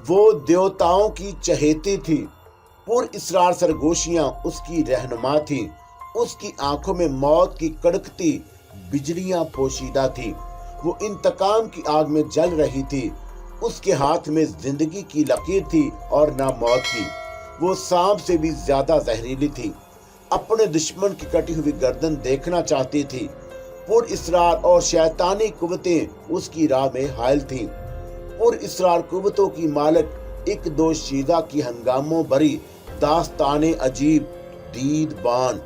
وہ دیوتاؤں کی چہیتی تھی، پر اسرار سرگوشیاں اس کی رہنما تھیں، اس کی آنکھوں میں موت کی کڑکتی بجلیاں پوشیدہ تھی، وہ انتقام کی آگ میں جل رہی تھی، اس کے ہاتھ میں زندگی کی لکیر تھی اور نہ موت کی، وہ سانپ سے بھی زیادہ زہریلی تھی، اپنے دشمن کی کٹی ہوئی گردن دیکھنا چاہتی تھی، پر اسرار اور شیطانی قوتیں اس کی راہ میں حائل تھیں، پر اسرار قوتوں کی مالک ایک دو شیدہ کی ہنگاموں بری داستان عجیب دید بان۔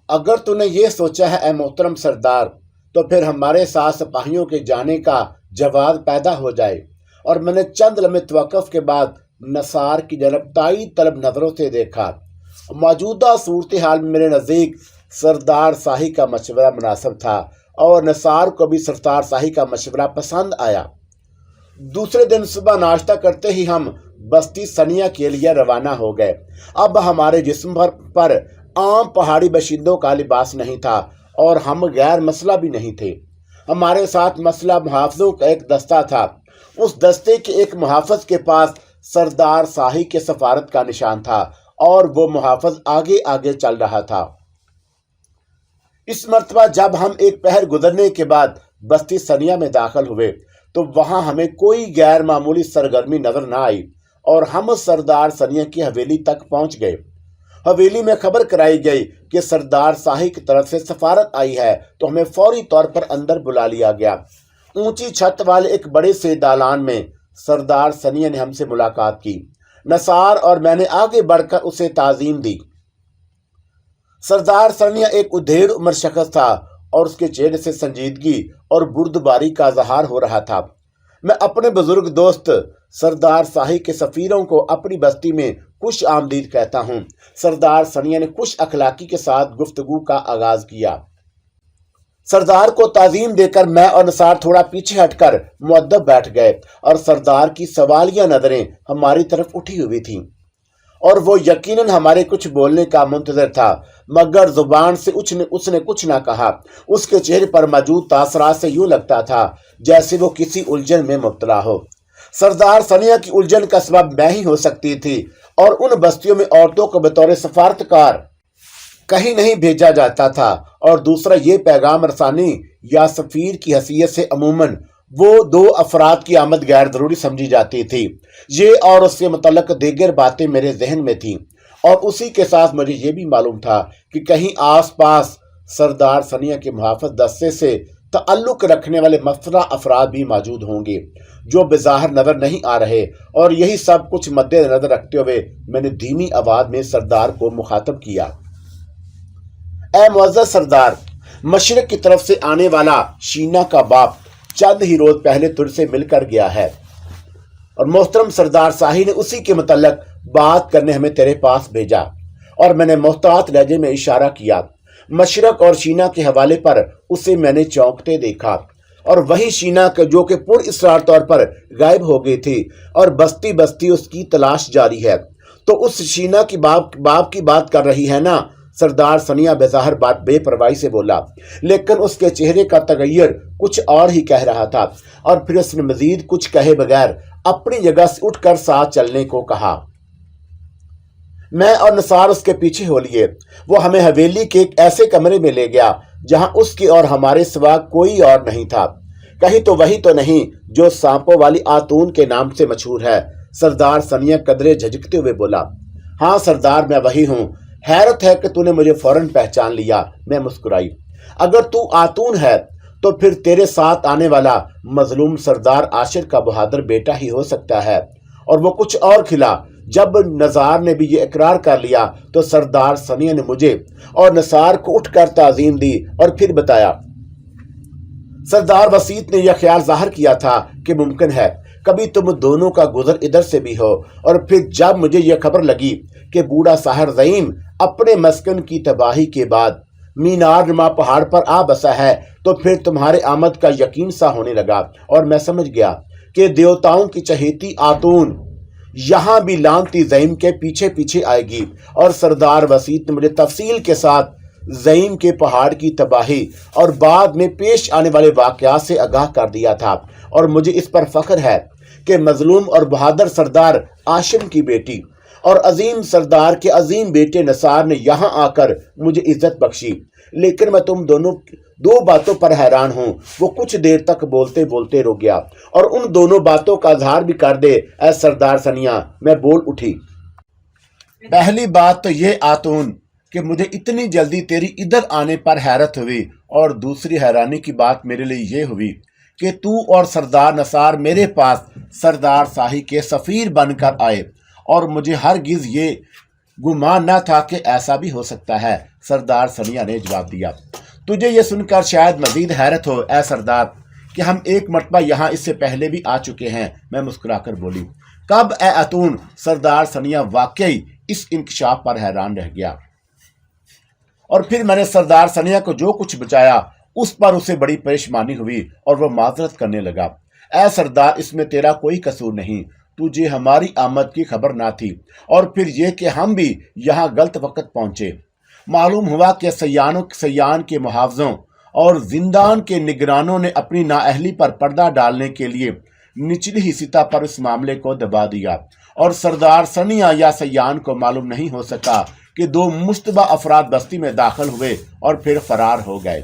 اگر تو نے یہ سوچا ہے اے محترم سردار، تو پھر ہمارے ساتھ سپاہیوں کے جانے کا جواز پیدا ہو جائے۔ اور میں نے چند لمحے توقف کے بعد نثار کی جانب تائید طلب نظروں سے دیکھا۔ موجودہ صورتحال میں میرے نزدیک سردار شاہی کا مشورہ مناسب تھا اور نثار کو بھی سردار شاہی کا مشورہ پسند آیا۔ دوسرے دن صبح ناشتہ کرتے ہی ہم بستی سنیا کے لیے روانہ ہو گئے۔ اب ہمارے جسم پر عام پہاڑی باشندوں کا لباس نہیں تھا اور ہم غیر مسلح بھی نہیں تھے۔ ہمارے ساتھ مسلح محافظوں کا ایک دستہ تھا۔ اس دستے کے ایک محافظ کے پاس سردار شاہی کے سفارت کا نشان تھا اور وہ محافظ آگے آگے چل رہا تھا۔ اس مرتبہ جب ہم ایک پہر گزرنے کے بعد بستی سنیا میں داخل ہوئے تو وہاں ہمیں کوئی غیر معمولی سرگرمی نظر نہ آئی اور ہم سردار سنیا کی حویلی تک پہنچ گئے۔ حویلی میں خبر کرائی گئی کہ سردار شاہی کی طرف سے سفارت آئی ہے تو ہمیں فوری طور پر اندر بلا لیا گیا۔ اونچی چھت والے ایک بڑے سے دالان میں سردار سنیا نے ہم سے ملاقات کی۔ نثار اور میں نے آگے بڑھ کر اسے تعظیم دی۔ سردار سنیا ایک ادھیڑ عمر شخص تھا اور اس کے چہرے سے سنجیدگی اور بردباری کا اظہار ہو رہا تھا۔ میں اپنے بزرگ دوست سردار شاہی کے سفیروں کو اپنی بستی میں خوش آمدید کہتا ہوں۔ سردار سنیا نے خوش اخلاقی کے ساتھ گفتگو کا آغاز کیا۔ سردار کو تعظیم دے کر میں اور نثار تھوڑا پیچھے ہٹ کر مؤدب بیٹھ گئے اور سردار کی سوالیہ نظریں ہماری طرف اٹھی ہوئی تھیں اور وہ یقیناً ہمارے کچھ بولنے کا منتظر تھا، مگر زبان سے اس نے کچھ نہ کہا۔ اس کے چہرے پر موجود تاثرات سے یوں لگتا تھا جیسے وہ کسی الجھن میں مبتلا ہو۔ سردار سنیا کی الجھن کا سبب میں ہی ہو سکتی تھی اور ان بستیوں میں عورتوں کو بطور سفارتکار کہیں نہیں بھیجا جاتا تھا، اور دوسرا یہ پیغام رسانی یا سفیر کی حیثیت سے عموماً وہ دو افراد کی آمد غیر ضروری سمجھی جاتی تھی۔ یہ اور اس سے متعلق دیگر باتیں میرے ذہن میں تھیں اور اسی کے ساتھ مجھے یہ بھی معلوم تھا کہ کہیں آس پاس سردار سنیا کے محافظ دستے سے تعلق رکھنے والے مفرح افراد بھی موجود ہوں گے جو بظاہر نظر نہیں آ رہے، اور یہی سب کچھ مد نظر رکھتے ہوئے میں نے دھیمی آواز میں سردار کو مخاطب کیا۔ اے معزز سردار، مشرق کی طرف سے آنے والا شینا کا باپ چند ہی روز پہلے تجھ سے مل کر گیا ہے اور محترم سردار شاہی نے اسی کے متعلق بات کرنے ہمیں تیرے پاس بھیجا، اور میں نے محتاط لہجے میں اشارہ کیا۔ مشرق اور شینا کے حوالے پر اسے میں نے چونکتے دیکھا، اور وہی شینا جو کہ پر اسرار طور پر غائب ہو گئی تھی اور بستی بستی اس کی تلاش جاری ہے۔ تو اس شینا کی باپ کی بات کر رہی ہے نا؟ سردار سنیا بظاہر بے پرواہی سے بولا، لیکن اس کے چہرے کا تغیر کچھ اور ہی کہہ رہا تھا، اور پھر اس نے مزید کچھ کہے بغیر اپنی جگہ سے اٹھ کر ساتھ چلنے کو کہا۔ میں اور نثار اس کے پیچھے ہو لیے۔ وہ ہمیں حویلی کے ایک ایسے کمرے میں لے گیا جہاں اس کے اور ہمارے سوا کوئی اور نہیں تھا۔ کہیں تو وہی تو نہیں جو سانپوں والی آتون کے نام سے مشہور ہے؟ سردار سنیا قدرے جھجکتے ہوئے بولا۔ ہاں سردار، میں وہی ہوں۔ حیرت ہے کہ تو نے مجھے فوراً پہچان لیا۔ میں مسکرائی۔ اگر تو آتون ہے تو پھر تیرے ساتھ آنے والا مظلوم سردار عاشر کا بہادر بیٹا ہی ہو سکتا ہے۔ اور وہ کچھ اور کھلا۔ جب نثار نے بھی یہ اقرار کر لیا تو سردار سنیا نے مجھے اور نثار کو اٹھ کر تعظیم دی اور پھر بتایا۔ سردار وسیط نے یہ خیال ظاہر کیا تھا کہ ممکن ہے کبھی تم دونوں کا گزر ادھر سے بھی ہو، اور پھر جب مجھے یہ خبر لگی کہ بوڑھا ساحر زعیم اپنے مسکن کی تباہی کے بعد مینار نما پہاڑ پر آ بسا ہے تو پھر تمہارے آمد کا یقین سا ہونے لگا، اور میں سمجھ گیا کہ دیوتاؤں کی چہیتی آتون یہاں بھی لانتی زعیم کے پیچھے پیچھے آئے گی۔ اور سردار وسیط نے مجھے تفصیل کے ساتھ ज़ईम के पहाड़ की तबाही और बाद में पेश आने वाले वाक़यात से आगाह कर दिया था, और मुझे इस पर फख्र है कि मजलूम और बहादुर सरदार आशिम की बेटी और अजीम सरदार के अजीम बेटे नसार ने यहाँ आकर मुझे इज्जत बख्शी। लेकिन मैं तुम दोनों दो बातों पर हैरान हूँ। वो कुछ देर तक बोलते बोलते रुक गया और उन दोनों बातों का इजहार भी कर दे ऐ सरदार सनिया। मैं बोल उठी। पहली बात तो ये आतून कि मुझे इतनी जल्दी तेरी इधर आने पर हैरत हुई, और दूसरी हैरानी की बात मेरे लिए ये हुई कि तू और सरदार नसार मेरे पास सरदार शाही के सफ़ीर बनकर आए, और मुझे हरगिज़ ये गुमान न था कि ऐसा भी हो सकता है। सरदार सनिया ने जवाब दिया, तुझे ये सुनकर शायद मजीद हैरत हो ऐ सरदार कि हम एक मरतबा यहाँ इससे पहले भी आ चुके हैं। मैं मुस्कुराकर बोली, कब ए अतून? सरदार सनिया वाकई इस इंकशाफ पर हैरान रह गया, और फिर मैंने सरदार सनिया को जो कुछ बचाया उस पर उसे बड़ी परेशानी हुई और वह माजरत करने लगा। ऐ सरदार, इसमें तेरा कोई कसूर नहीं, तुझे हमारी आमद की खबर ना थी, और फिर यह कि हम भी यहाँ गलत वक्त पहुंचे। मालूम हुआ कि सयान के मुहावजों और जिंदान के निगरानों ने अपनी नाअहली पर पर्दा डालने के लिए निचली ही सतह पर इस मामले को दबा दिया, और सरदार सनिया या सयान को मालूम नहीं हो सका कि दो मुश्तबा अफराद बस्ती में दाखिल हुए और फिर फरार हो गए।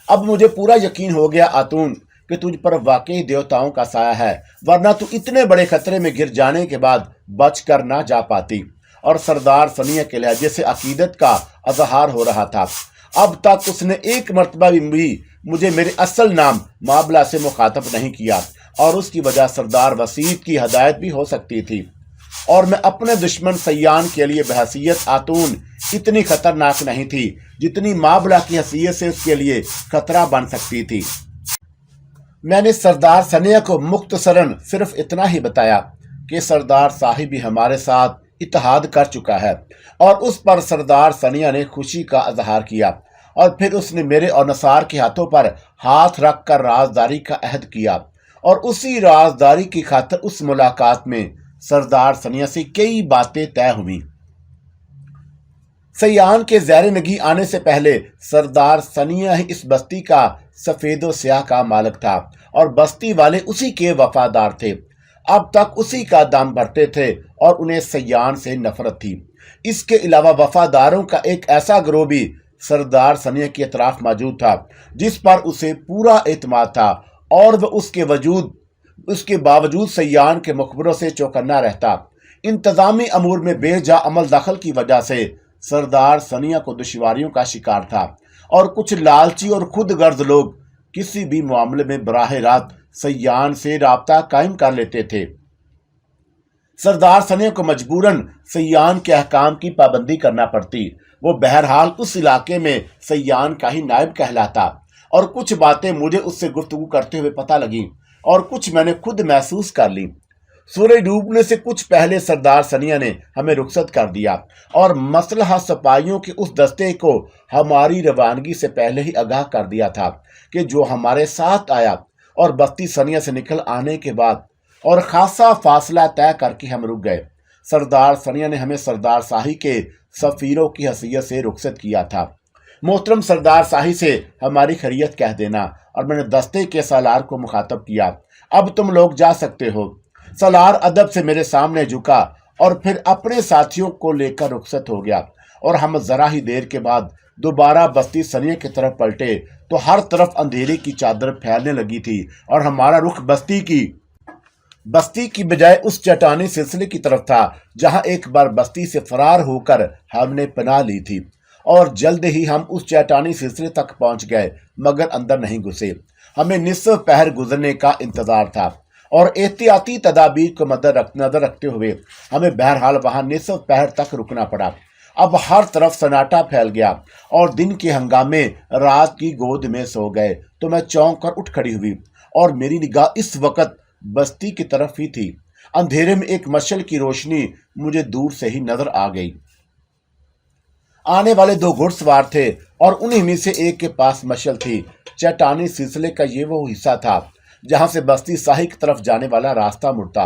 अब मुझे पूरा यकीन हो गया आतून कि तुझ पर वाकई देवताओं का साया है, वरना तू इतने बड़े खतरे में गिर जाने के बाद बच कर ना जा पाती। और सरदार सनिया के लहजे से अकीदत का इजहार हो रहा था। अब तक उसने एक मरतबा भी मुझे मेरे असल नाम माबला से मुखातब नहीं किया, और उसकी वजह सरदार वसीत की हदायत भी हो सकती थी, और मैं अपने दुश्मन सयान के लिए बहसीयत आतून इतनी खतरनाक नहीं थी जितनी माबला की हैसियत से उसके लिए खतरा बन सकती थी। मैंने सरदार सनिया को मुख्तसरन सिर्फ इतना ही बताया कि सरदार साहिब भी हमारे साथ इत्तेहाद कर चुका है, और उस पर सरदार सनिया ने खुशी का इजहार किया, और फिर उसने मेरे और नसार के हाथों पर हाथ रख कर राजदारी का अहद किया, और उसी राजदारी की खातिर उस मुलाकात में सरदार सनिया से कई बातें तय हुई। सयान के ज़ैर नगी आने से पहले सरदार सनिया ही इस बस्ती का सफ़ेदो स्याह का मालिक था, और बस्ती वाले उसी के वफादार थे। अब तक उसी का दाम भरते थे और उन्हें सयान से नफरत थी। इसके अलावा वफादारों का एक ऐसा गिरोह भी सरदार सनिया के अतराफ मौजूद था जिस पर उसे पूरा एतमाद था, और वह उसके बावजूद सयान के मुखबरों से चौकन्ना रहता। इंतजामी अमूर में बेजा अमल दखल की वजह से सरदार सनिया को दुश्वारियों का शिकार था, और कुछ लालची और खुद गर्ज लोग किसी भी मामले में बराह रास्त सयान से राब्ता कायम कर लेते थे। सरदार सनिया को मजबूरन सयान के अहकाम की पाबंदी करना पड़ती। वो बहरहाल उस इलाके में सयान का ही नायब कहलाता, और कुछ बातें मुझे उससे गुफ्तगू करते हुए पता लगी, और कुछ मैंने खुद महसूस कर ली। सूरज डूबने से कुछ पहले सरदार सनिया ने हमें रुखसत कर दिया, और मसलहा सिपाहियों के उस दस्ते को हमारी रवानगी से पहले ही आगाह कर दिया था कि जो हमारे साथ आया, और बस्ती सनिया से निकल आने के बाद और खासा फासला तय करके हम रुक गए। सरदार सनिया ने हमें सरदार शाही के सफ़ीरों की हैसियत से रुखसत किया था। मोहतरम सरदार शाही से हमारी खैरियत कह देना, और मैंने दस्ते के सालार को मुखातब किया, अब तुम लोग जा सकते हो। सालार अदब से मेरे सामने झुका और फिर अपने साथियों को लेकर रुखसत हो गया, और हम जरा ही देर के बाद दोबारा बस्ती सनिया की तरफ पलटे तो हर तरफ अंधेरे की चादर फैलने लगी थी, और हमारा रुख बस्ती की बजाय उस चट्टानी सिलसिले की तरफ था जहां एक बार बस्ती से फरार होकर हमने पनाह ली थी। और जल्द ही हम उस चट्टानी सिलसिले तक पहुंच गए, मगर अंदर नहीं घुसे। हमें निस्फ पहर गुजरने का इंतजार था, और एहतियाती तदाबीर को नजर रखते हुए हमें बहरहाल वहां निस्फ पहर तक रुकना पड़ा। अब हर तरफ सन्नाटा फैल गया, और दिन के हंगामे रात की गोद में सो गए तो मैं चौंक कर उठ खड़ी हुई, और मेरी निगाह इस वक्त बस्ती की तरफ ही थी। अंधेरे में एक मशल की रोशनी मुझे दूर से ही नजर आ गई। आने वाले दो घुड़सवार थे, और उन्हीं में से एक के पास मशल थी। चट्टानी सिलसिले का ये वो हिस्सा था जहां से बस्ती शाही की तरफ जाने वाला रास्ता मुड़ता,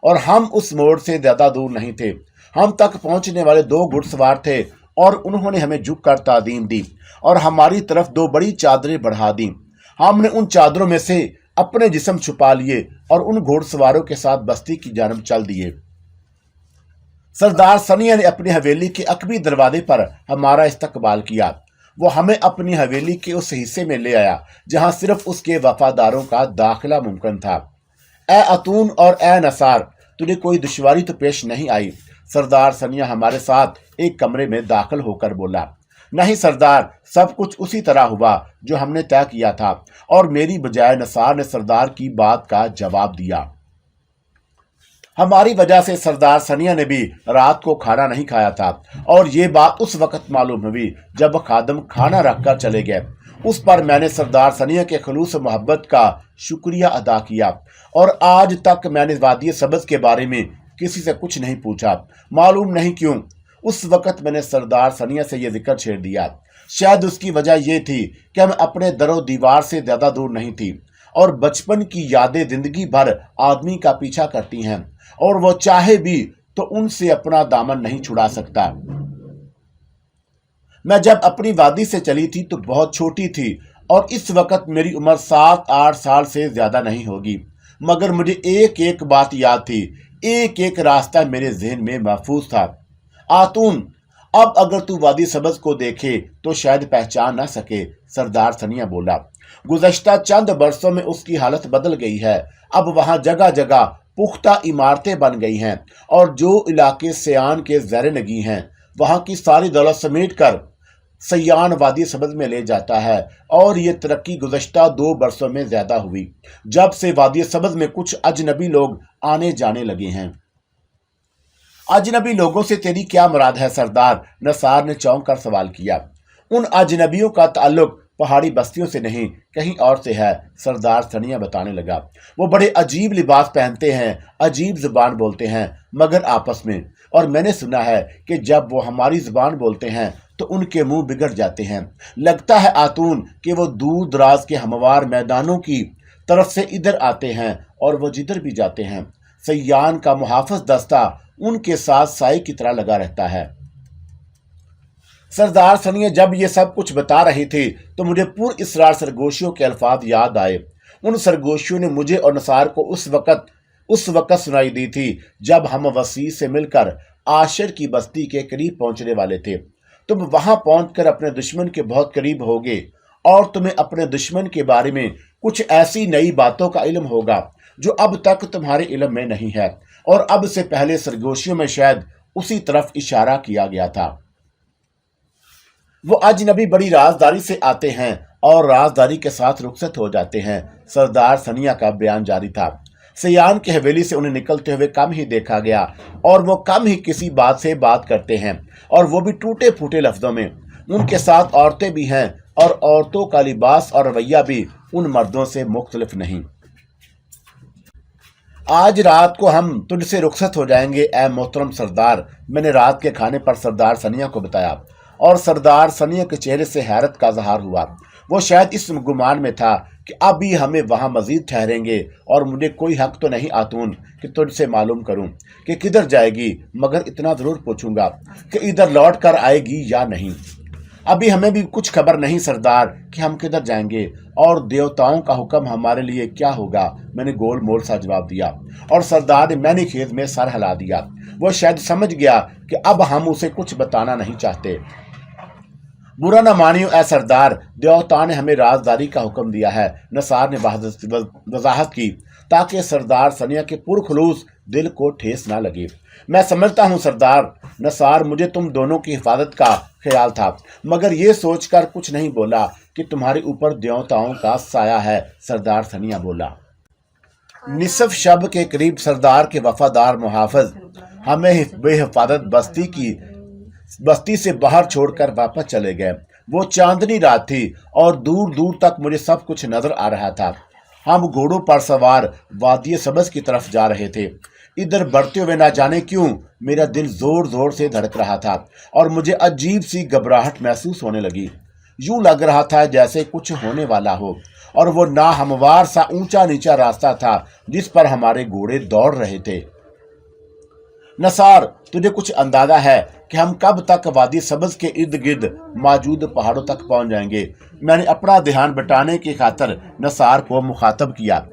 और हम उस मोड़ से ज्यादा दूर नहीं थे। हम तक पहुंचने वाले दो घुड़सवार थे, और उन्होंने हमें झुक कर तादीम दी और हमारी तरफ 2 बड़ी चादरें बढ़ा दी। हमने उन चादरों में से अपने जिस्म छुपा लिए और उन घोड़सवारों के साथ बस्ती की जानब चल दिए। सरदार सनिया ने अपनी हवेली के अकबी दरवाजे पर हमारा इस्तकबाल किया। वो हमें अपनी हवेली के उस हिस्से में ले आया जहां सिर्फ उसके वफादारों का दाखिला मुमकिन था। ए अतून और ए नसार, तुझे कोई दुश्वारी तो पेश नहीं आई? सरदार सनिया हमारे साथ एक कमरे में दाखिल होकर बोला। नहीं सरदार, सब कुछ उसी तरह हुआ जो हमने तय किया था। और मेरी बजाय नसार ने सरदार की बात का जवाब दिया। हमारी वजह से सरदार सनिया ने भी रात को खाना नहीं खाया था और ये बात उस वक्त मालूम हुई जब खादम खाना रखकर चले गए। उस पर मैंने सरदार सनिया के खलूस मोहब्बत का शुक्रिया अदा किया और आज तक मैंने वादी सब्ज़ के बारे में किसी से कुछ नहीं पूछा। मालूम नहीं क्यों उस वक्त मैंने सरदार सनिया से यह जिक्र छेड़ दिया। शायद उसकी वजह यह थी कि मैं अपने दरो दीवार से ज्यादा दूर नहीं थी और बचपन की यादें जिंदगी भर आदमी का पीछा करती हैं और वो चाहे भी तो उनसे अपना दामन नहीं छुड़ा सकता। मैं जब अपनी वादी से चली थी तो बहुत छोटी थी और इस वक्त मेरी उम्र 7-8 साल से ज्यादा नहीं होगी, मगर मुझे एक एक बात याद थी, एक एक रास्ता मेरे जहन में महफूज था। आतून, अब अगर तू वादी सब्ज़ को देखे तो शायद पहचान ना सके, सरदार सनिया बोला। गुज़श्ता चंद बरसों में उसकी हालत बदल गई है। अब वहां जगह जगह पुख्ता इमारतें बन गई हैं और जो इलाके सयान के ज़र नगी हैं वहां की सारी दौलत समेट कर सयान वादी सब्ज़ में ले जाता है। और ये तरक्की गुज़श्ता 2 बरसों में ज्यादा हुई जब से वादी सब्ज़ में कुछ अजनबी लोग आने जाने लगे हैं। अजनबी लोगों से तेरी क्या मुराद है सरदार? नसार ने चौंक कर सवाल किया। उन अजनबियों का ताल्लुक पहाड़ी बस्तियों से नहीं कहीं और से है, सरदार सनिया बताने लगा। वो बड़े अजीब लिबास पहनते हैं, अजीब जुबान बोलते हैं मगर आपस में, और मैंने सुना है कि जब वो हमारी जुबान बोलते हैं तो उनके मुंह बिगड़ जाते हैं। लगता है आतून कि वो दूर दराज के हमवार मैदानों की तरफ से इधर आते हैं और वो जिधर भी जाते हैं सयान का मुहाफिज दस्ता उनके साथ साई की तरह लगा रहता है। सरदार सनिया जब ये सब कुछ बता रहे थे तो मुझे पुर इसरार सरगोशियों के अल्फाज याद आए। उन सरगोशियों ने मुझे और नसार को उस वक्त सुनाई दी थी जब हम वसी से मिलकर आशिर की बस्ती के करीब पहुंचने वाले थे। तुम वहां पहुंचकर अपने दुश्मन के बहुत करीब होगे और तुम्हें अपने दुश्मन के बारे में कुछ ऐसी नई बातों का इल्म होगा जो अब तक तुम्हारे इल्म में नहीं है और अब से पहले सरगोशियों में शायद उसी तरफ इशारा किया गया था। वो अजनबी बड़ी राजदारी से आते हैं और राजदारी के साथ रुखसत हो जाते हैं, सरदार सनिया का बयान जारी था। सयान की हवेली से उन्हें निकलते हुए कम ही देखा गया और वो कम ही किसी बात से बात करते हैं और वो भी टूटे फूटे लफ्जों में। उनके साथ औरतें भी हैं और औरतों का लिबास और रवैया भी उन मर्दों से मुख्तलिफ नहीं। आज रात को हम तुझसे रुखसत हो जाएंगे ए मोहतरम सरदार, मैंने रात के खाने पर सरदार सनिया को बताया और सरदार सनिया के चेहरे से हैरत का इज़हार हुआ। वो शायद इस गुमान में था कि अभी हमें वहां मजीद ठहरेंगे और मुझे कोई हक तो नहीं आतून कि तुझसे मालूम करूं कि किधर जाएगी, मगर इतना जरूर पूछूंगा कि इधर लौट कर आएगी या नहीं। अभी हमें भी कुछ खबर नहीं सरदार कि हम किधर जाएंगे और देवताओं का हुक्म हमारे लिए क्या होगा, मैंने गोल मोल सा जवाब दिया और सरदार ने मैंने खेत में सर हिला दिया। वो शायद समझ गया कि अब हम उसे कुछ बताना नहीं चाहते। बुरा न मानियो ए सरदार, देवता ने हमें राजदारी का हुक्म दिया है, नसार ने वजाहत की ताकि सरदार सनिया के पुरखलूस दिल को ठेस ना लगे। मैं समझता हूँ सरदार नसार, मुझे तुम दोनों की हिफाजत का ख्याल था मगर ये सोचकर कुछ नहीं बोला कि तुम्हारे ऊपर देवताओं का साया है, सरदार सनिया बोला। निसफ शब के करीब सरदार के वफादार मुहाफिज हमें बेहिफाजत बस्ती से बाहर छोड़कर वापस चले गए। वो चांदनी रात थी और दूर दूर तक मुझे सब कुछ नजर आ रहा था। हम घोड़ों पर सवार वादी सब्ज़ की तरफ जा रहे थे। इधर बढ़ते हुए ना जाने क्यों मेरा दिल जोर जोर से धड़क रहा था और मुझे अजीब सी घबराहट महसूस होने लगी। यूं लग रहा था जैसे कुछ होने वाला हो और वो ना हमवार सा ऊंचा नीचा रास्ता था जिस पर हमारे घोड़े दौड़ रहे थे। नसार, तुझे कुछ अंदाजा है कि हम कब तक वादी सब्ज के इर्द गिर्द मौजूद पहाड़ों तक पहुंच जाएंगे? मैंने अपना ध्यान बटाने की खातिर नसार को मुखातब किया।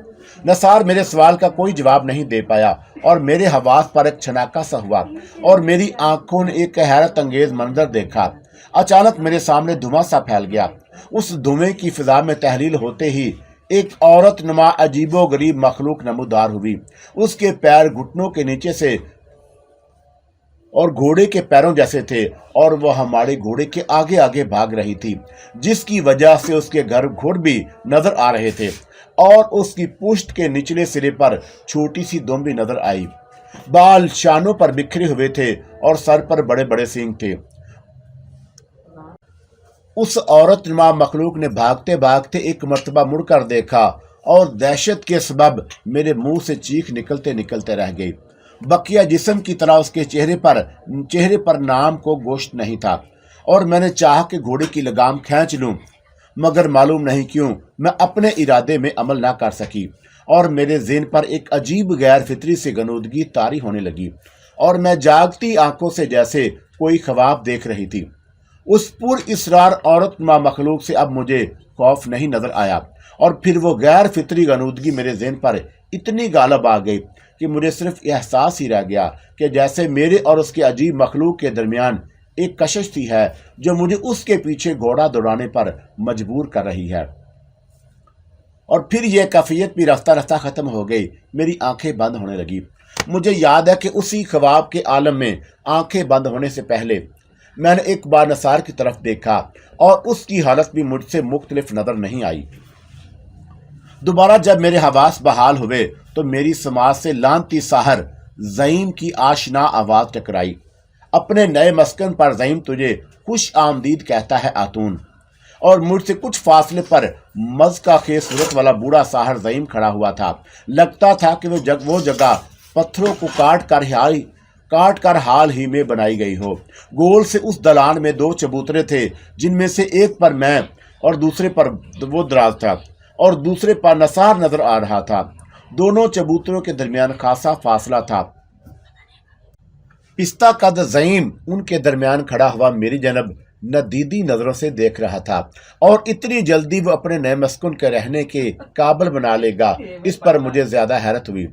नसार मेरे सवाल का कोई जवाब नहीं दे पाया और मेरे हवास पर एक छनाका सा हुआ और मेरी आंखों ने एक हैरत अंगेज मंजर देखा। अचानक मेरे सामने धुआं सा फैल गया। उस धुएं की फिजा में तहलील होते ही एक औरत नुमा अजीबो गरीब मखलूक नमूदार हुई। उसके पैर घुटनों के नीचे से और घोड़े के पैरों जैसे थे और वह हमारे घोड़े के आगे आगे भाग रही थी, जिसकी वजह से उसके गर्भघोड़ भी नजर आ रहे थे और उसकी पुष्ट के निचले सिरे पर छोटी सी दुम भी नजर आई। बाल शानों पर बिखरे हुए थे और सर पर बड़े बड़े सींग थे। उस औरत नुमा मखलूक ने भागते भागते एक मर्तबा मुड़कर देखा और दहशत के सबब मेरे मुंह से चीख निकलते निकलते रह गई। बकिया जिस्म की तरह उसके चेहरे पर नाम को गोश्त नहीं था और मैंने चाह के घोड़े की लगाम खींच लूं, मगर मालूम नहीं क्यों मैं अपने इरादे में अमल ना कर सकी और मेरे ज़हन पर एक अजीब गैर फितरी से गनूदगी तारी होने लगी और मैं जागती आंखों से जैसे कोई ख्वाब देख रही थी। उस पुर-इसरार औरत नुमा मखलूक से अब मुझे खौफ नहीं नजर आया और फिर वो गैर फितरी गनूदगी मेरे ज़हन पर इतनी गालब आ गई कि मुझे सिर्फ एहसास ही रह गया कि जैसे मेरे और उसके अजीब मखलूक के दरमियान एक कशिश थी है जो मुझे उसके पीछे घोड़ा दौड़ाने पर मजबूर कर रही है। और फिर यह कैफियत भी रफ्ता रफ्ता ख़त्म हो गई। मेरी आंखें बंद होने लगी। मुझे याद है कि उसी ख्वाब के आलम में आंखें बंद होने से पहले मैंने एक बार नसार की तरफ देखा और उसकी हालत भी मुझसे मुख्तलिफ नजर नहीं आई। दोबारा जब मेरे हवास बहाल हुए तो मेरी समाज से लानती साहर ज़ईम की आशना आवाज़ टकराई। अपने नए मस्कन पर ज़ईम तुझे खुश आमदीद कहता है आतून। और मुझसे कुछ फासले पर मज़का खेज सूरत वाला बूढ़ा साहर ज़ईम खड़ा हुआ था। लगता था कि वो जगह पत्थरों को काट कर हाल ही में बनाई गई हो। गोल से उस दलान में दो चबूतरे थे, जिनमें से एक पर मैं और दूसरे पर वो दराज था और दूसरे पर नसार नजर आ रहा था। दोनों चबूतरों के दरमियान खासा फासला था। पिस्ता कद ज़ईम उनके दरमियान खड़ा हुआ मेरी जनब नदीदी नजरों से देख रहा था और इतनी जल्दी वो अपने नए मस्कुन के रहने के काबिल बना लेगा, इस पर मुझे ज्यादा हैरत हुई।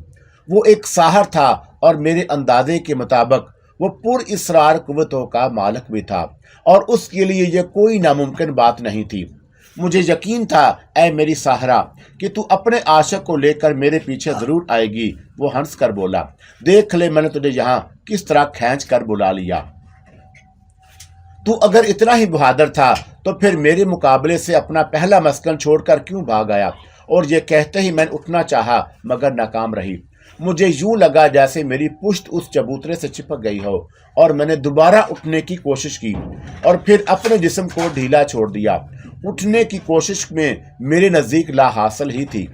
वो एक साहर था और मेरे अंदाजे के मुताबिक वो पुर इसरार कुव्वतों का मालिक भी था और उसके लिए यह कोई नामुमकिन बात नहीं थी। मुझे यकीन था, ऐ मेरी साहरा, कि तू अपने आशिक को लेकर मेरे पीछे जरूर आएगी। वो हंस कर बोला, देख ले मैंने तुझे यहाँ किस तरह खींच कर बुला लिया। तू अगर इतना ही बहादुर था तो फिर मेरे मुकाबले से अपना पहला मस्कन छोड़कर क्यों भाग आया? और ये कहते ही मैंने उठना चाहा मगर नाकाम रही। मुझे यूं लगा जैसे मेरी पुश्त उस चबूतरे से चिपक गई हो और मैंने दोबारा उठने की कोशिश की और फिर अपने जिस्म को ढीला छोड़ दिया। उठने की कोशिश में मेरे नजदीक ला हासिल ही थी।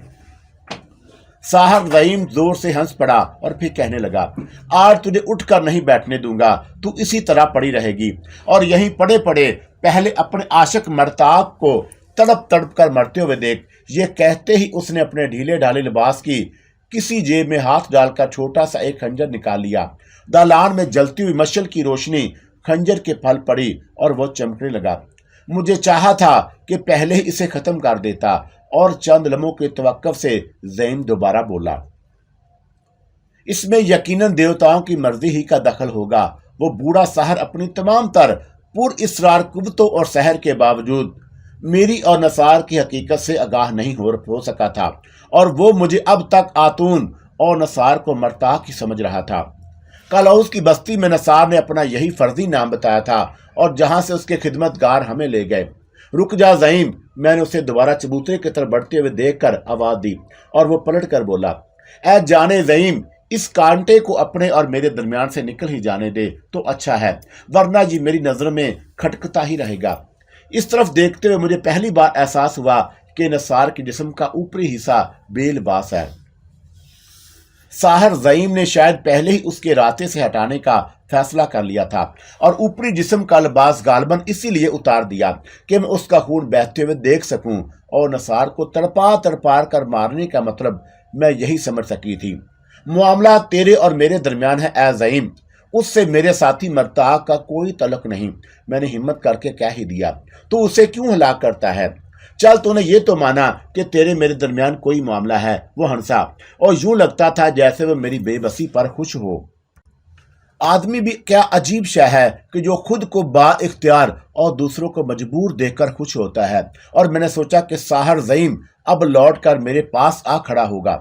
साहब ज़ईम जोर से हंस पड़ा और फिर कहने लगा, आज तुझे उठकर नहीं बैठने दूंगा, तू इसी तरह पड़ी रहेगी और यहीं पड़े पड़े पहले अपने आशिक मरताब को तड़प तड़प कर मरते हुए देख। ये कहते ही उसने अपने ढीले ढाले लिबास की किसी जेब में हाथ डालकर छोटा सा एक खंजर निकाल लिया। दालान में जलती हुई मशल की रोशनी खंजर के फल पड़ी और वो चमकने लगा। मुझे चाहा था कि पहले ही इसे खत्म कर देता और चंद लम्हों के तवक्कुफ से ज़ईम दोबारा बोला, इसमें यकीनन देवताओं की मर्जी ही का दखल होगा। वो बूढ़ा साहर अपनी तमाम तर पुर इसरार कुव्वतों और सहर के बावजूद मेरी और नसार की हकीकत से आगाह नहीं हो सका था और वो मुझे अब तक आतून और नसार को मरताह की समझ रहा था। कलौस की बस्ती में नसार ने अपना यही फर्जी नाम बताया था और जहां से उसके खिदमतगार हमें ले गए। रुक जा ज़ईम, मैंने उसे दोबारा चबूतरे की तरफ बढ़ते हुए देखकर आवाज दी और वो पलट कर बोला, ऐ जाने ज़ईम, इस कांटे को अपने और मेरे दरमियान से निकल ही जाने दे तो अच्छा है, वरना ये मेरी नजर में खटकता ही रहेगा। इस तरफ देखते हुए मुझे पहली बार एहसास हुआ कि नसार के जिस्म का ऊपरी हिस्सा बेलबास है। साहर ज़ईम ने शायद पहले ही उसके रास्ते से हटाने का फैसला कर लिया था और ऊपरी जिस्म का लिबास गालबन इसीलिए उतार दिया कि मैं उसका खून बहते हुए देख सकूं और नसार को तड़पा तड़पा कर मारने का मतलब मैं यही समझ सकी थी। मामला तेरे और मेरे दरमियान है ऐ ज़ईम, اس سے میرے ساتھی مرتاح کا کوئی تعلق نہیں۔ میں نے ہمت کر کے کہہ ہی دیا، تو اسے کیوں ہلاک کرتا ہے؟ چل تو نے یہ تو مانا کہ تیرے میرے درمیان کوئی معاملہ ہے۔ وہ ہنسا اور یوں لگتا تھا جیسے وہ میری بے بسی پر خوش ہو۔ آدمی بھی کیا عجیب شے ہے کہ جو خود کو با اختیار اور دوسروں کو مجبور دیکھ کر خوش ہوتا ہے۔ اور میں نے سوچا کہ ساحر زعیم اب لوٹ کر میرے پاس آ کھڑا ہوگا،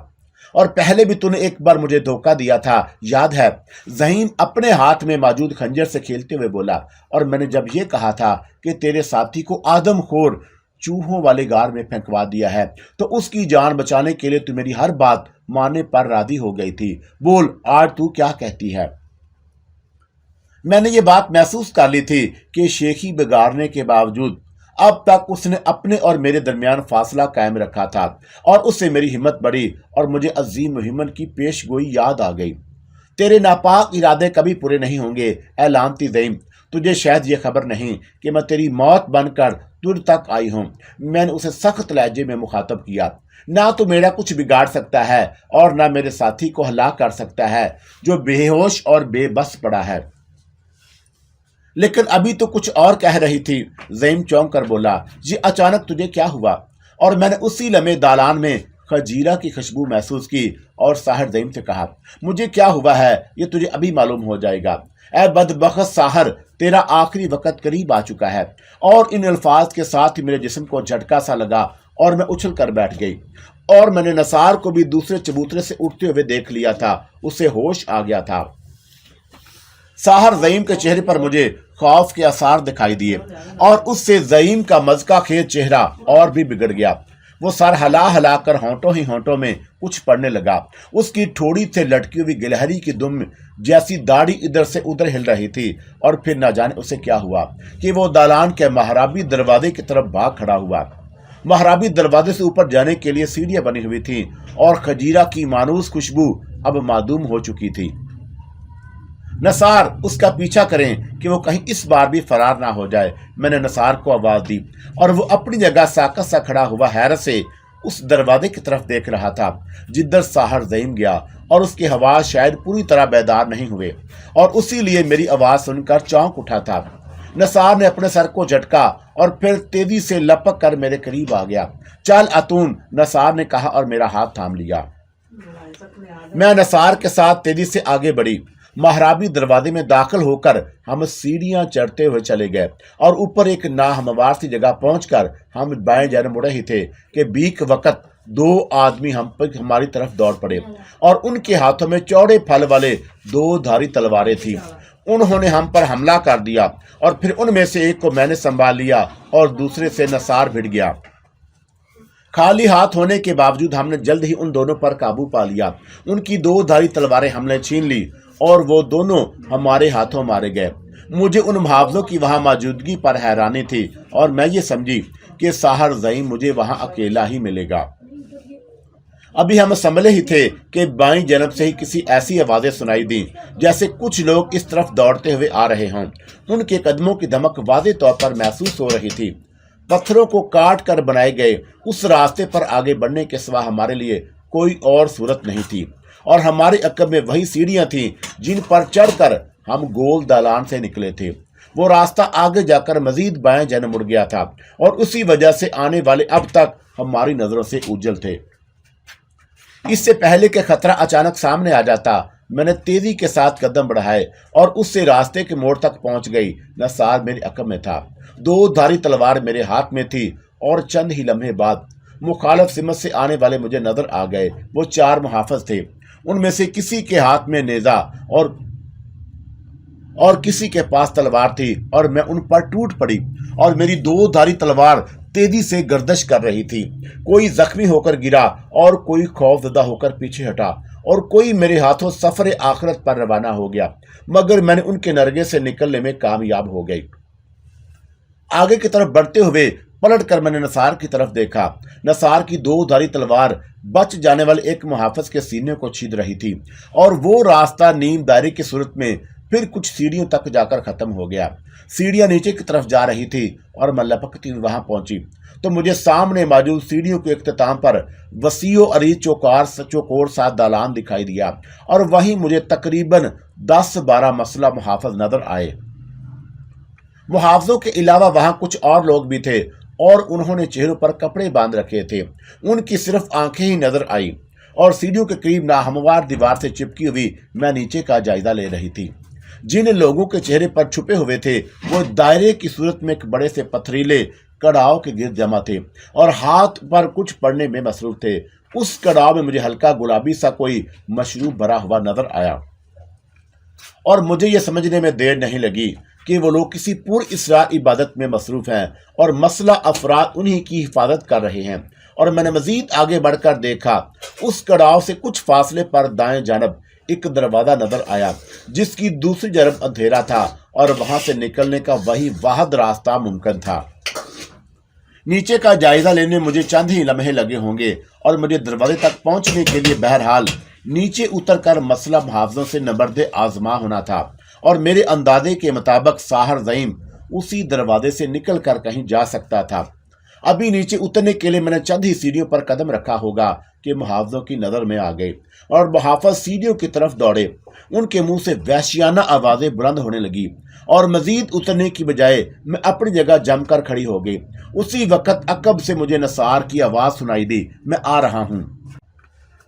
اور پہلے بھی تو نے ایک بار مجھے دھوکہ دیا تھا، یاد ہے؟ زعیم اپنے ہاتھ میں موجود خنجر سے کھیلتے ہوئے بولا، اور میں نے جب یہ کہا تھا کہ تیرے ساتھی کو آدم خور چوہوں والے غار میں پھینکوا دیا ہے تو اس کی جان بچانے کے لیے تو میری ہر بات ماننے پر راضی ہو گئی تھی۔ بول آج تو کیا کہتی ہے؟ میں نے یہ بات محسوس کر لی تھی کہ شیخی بگاڑنے کے باوجود اب تک اس نے اپنے اور میرے درمیان فاصلہ قائم رکھا تھا، اور اس سے میری ہمت بڑھی اور مجھے عظیم مہمن کی پیش گوئی یاد آ گئی۔ تیرے ناپاک ارادے کبھی پورے نہیں ہوں گے اے لعنتی زعیم، تجھے شاید یہ خبر نہیں کہ میں تیری موت بن کر تجھ تک آئی ہوں۔ میں نے اسے سخت لہجے میں مخاطب کیا، نہ تو میرا کچھ بگاڑ سکتا ہے اور نہ میرے ساتھی کو ہلاک کر سکتا ہے جو بے ہوش اور بے بس پڑا ہے۔ لیکن ابھی تو کچھ اور کہہ رہی تھی۔ زعیم چونک کر بولا، یہ اچانک تجھے کیا ہوا؟ اور میں نے اسی لمحے دالان میں خجیرہ کی خوشبو محسوس کی اور ساحر زعیم سے کہا، مجھے کیا ہوا ہے یہ تجھے ابھی معلوم ہو جائے گا۔ اے بدبخت ساحر، تیرا آخری وقت قریب آ چکا ہے۔ اور ان الفاظ کے ساتھ ہی میرے جسم کو جھٹکا سا لگا اور میں اچھل کر بیٹھ گئی، اور میں نے نثار کو بھی دوسرے چبوترے سے اٹھتے ہوئے دیکھ لیا تھا۔ اسے ہوش آ گیا تھا۔ ساحر زعیم کے چہرے پر مجھے خوف کے آثار دکھائی دیے، اور اس سے زعیم کا مزقہ خیز چہرہ اور بھی بگڑ گیا۔ وہ سر ہلا ہلا کر ہونٹوں ہی ہونٹوں میں کچھ پڑھنے لگا۔ اس کی ٹھوڑی سے لٹکی ہوئی گلہری کی دم جیسی داڑھی ادھر سے ادھر ہل رہی تھی، اور پھر نہ جانے اسے کیا ہوا کہ وہ دالان کے محرابی دروازے کی طرف بھاگ کھڑا ہوا۔ محرابی دروازے سے اوپر جانے کے لیے سیڑھیاں بنی ہوئی تھیں، اور خجیرہ کی مانوس خوشبو اب معدوم ہو چکی تھی۔ نثار، اس کا پیچھا کریں کہ وہ کہیں اس بار بھی فرار نہ ہو جائے۔ میں نے نثار کو آواز دی، اور وہ اپنی جگہ ساکت سا کھڑا ہوا حیرت سے اس دروازے کی طرف دیکھ رہا تھا جدھر ساحر زعیم گیا، اور اس کے حواس شاید پوری طرح بیدار نہیں ہوئے، اور اسی لیے میری آواز سن کر چونک اٹھا تھا۔ نثار نے اپنے سر کو جھٹکا اور پھر تیزی سے لپک کر میرے قریب آ گیا۔ چل اتون، نثار نے کہا اور میرا ہاتھ تھام لیا۔ میں نثار کے ساتھ تیزی سے آگے بڑھی۔ محرابی دروازے میں داخل ہو کر ہم سیڑھیاں چڑھتے ہوئے چلے گئے، اور اوپر ایک ناہموار سی جگہ پہنچ کر ہم بائیں جانب مڑ رہے تھے کہ بیک وقت دو آدمی ہماری طرف دوڑ پڑے، اور ان کے ہاتھوں میں چوڑے پھل والے 2 دھاری تلواریں تھیں۔ انہوں نے ہم پر حملہ کر دیا، اور پھر ان میں سے ایک کو میں نے سنبھال لیا اور دوسرے سے نثار بھڑ گیا۔ خالی ہاتھ ہونے کے باوجود ہم نے جلد ہی ان دونوں پر قابو پا لیا۔ ان کی 2 دھاری تلواریں ہم نے چھین لی، اور وہ دونوں ہمارے ہاتھوں مارے گئے۔ مجھے ان محافظوں کی وہاں موجودگی پر حیرانی تھی، اور میں یہ سمجھی کہ ساحر زعیم مجھے وہاں اکیلا ہی ملے گا۔ ابھی ہم سنبھلے ہی تھے کہ بائیں جانب سے ہی کسی ایسی آوازیں سنائی دیں جیسے کچھ لوگ اس طرف دوڑتے ہوئے آ رہے ہوں۔ ان کے قدموں کی دھمک واضح طور پر محسوس ہو رہی تھی۔ پتھروں کو کاٹ کر بنائے گئے اس راستے پر آگے بڑھنے کے سوا ہمارے لیے کوئی اور صورت نہیں تھی، اور ہمارے عقب میں وہی سیڑھیاں تھیں جن پر چڑھ کر ہم گول دالان سے نکلے تھے۔ وہ راستہ آگے جا کر مزید بائیں جانب مڑ گیا تھا، اور اسی وجہ سے آنے والے اب تک ہماری نظروں سے اوجھل تھے۔ اس سے پہلے کہ خطرہ اچانک سامنے آ جاتا، میں نے تیزی کے ساتھ قدم بڑھائے اور اس سے راستے کے موڑ تک پہنچ گئی۔ نثار میرے عقب میں تھا، 2 دھاری تلوار میرے ہاتھ میں تھی، اور چند ہی لمحے بعد مخالف سمت سے آنے والے مجھے نظر آ گئے۔ وہ 4 محافظ تھے۔ ان میں سے کسی کے ہاتھ میں نیزہ اور کسی کے پاس تلوار تھی، اور میں ان پر ٹوٹ پڑی، اور میری 2 دھاری تلوار تیزی سے گردش کر رہی تھی۔ کوئی زخمی ہو کر گرا، اور کوئی خوف زدہ ہو کر پیچھے ہٹا، اور کوئی میرے ہاتھوں سفر آخرت پر روانہ ہو گیا، مگر میں نے ان کے نرگے سے نکلنے میں کامیاب ہو گئی۔ آگے کی طرف بڑھتے ہوئے پلٹ کر میں نے نثار کی طرف دیکھا۔ نثار کی 2 دھاری تلوار بچ جانے والے ایک محافظ کے سینے کو چھید رہی تھی، اور وہ راستہ نیم دائرے کی صورت میں پھر کچھ سیڑھیوں تک جا کر ختم ہو گیا۔ سیڑھیاں نیچے کی طرف جا رہی تھی، اور میں لپکتی ہوئی وہاں پہنچی تو مجھے سامنے موجود سیڑھیوں کے اختتام پر وسیع و عریض چوکور سا دالان دکھائی دیا، اور وہیں مجھے تقریباً 10-12 مسلح محافظ نظر آئے۔ محافظوں کے علاوہ وہاں کچھ اور لوگ بھی تھے، اور انہوں نے چہروں پر کپڑے باندھ رکھے تھے۔ ان کی صرف آنکھیں ہی نظر آئی، اور سیڑھیوں کے قریب ناہموار دیوار سے چپکی ہوئی میں نیچے کا جائزہ لے رہی تھی۔ جن لوگوں کے چہرے پر چھپے ہوئے تھے وہ دائرے کی صورت میں ایک بڑے سے پتھریلے کڑاؤ کے گرد جمع تھے، اور ہاتھ پر کچھ پڑھنے میں مصروف تھے۔ اس کڑاؤ میں مجھے ہلکا گلابی سا کوئی مشروب بھرا ہوا نظر آیا، اور مجھے یہ سمجھنے میں دیر نہیں لگی کہ وہ لوگ کسی پر اسرار عبادت میں مصروف ہیں، اور مسلح افراد انہی کی حفاظت کر رہے ہیں۔ اور میں نے مزید آگے بڑھ کر دیکھا، اس کڑاؤ سے کچھ فاصلے پر دائیں جانب ایک دروازہ نظر آیا، جس کی دوسری جانب اندھیرا تھا، اور وہاں سے نکلنے کا وہی واحد راستہ ممکن تھا۔ نیچے کا جائزہ لینے مجھے چند ہی لمحے لگے ہوں گے، اور مجھے دروازے تک پہنچنے کے لیے بہرحال نیچے اتر کر مسلح محافظوں سے نبرد آزما ہونا تھا، اور میرے اندازے کے مطابق ساحر زعیم اسی دروازے سے نکل کر کہیں جا سکتا تھا۔ ابھی نیچے اترنے کے لیے میں نے چند ہی سیڑھیوں پر قدم رکھا ہوگا کہ محافظوں کی نظر میں آ گئے، اور محافظ سیڑھیوں کی طرف دوڑے۔ ان کے منہ سے وحشیانہ آوازیں بلند ہونے لگی، اور مزید اترنے کی بجائے میں اپنی جگہ جم کر کھڑی ہو گئی۔ اسی وقت عقب سے مجھے نثار کی آواز سنائی دی، میں آ رہا ہوں۔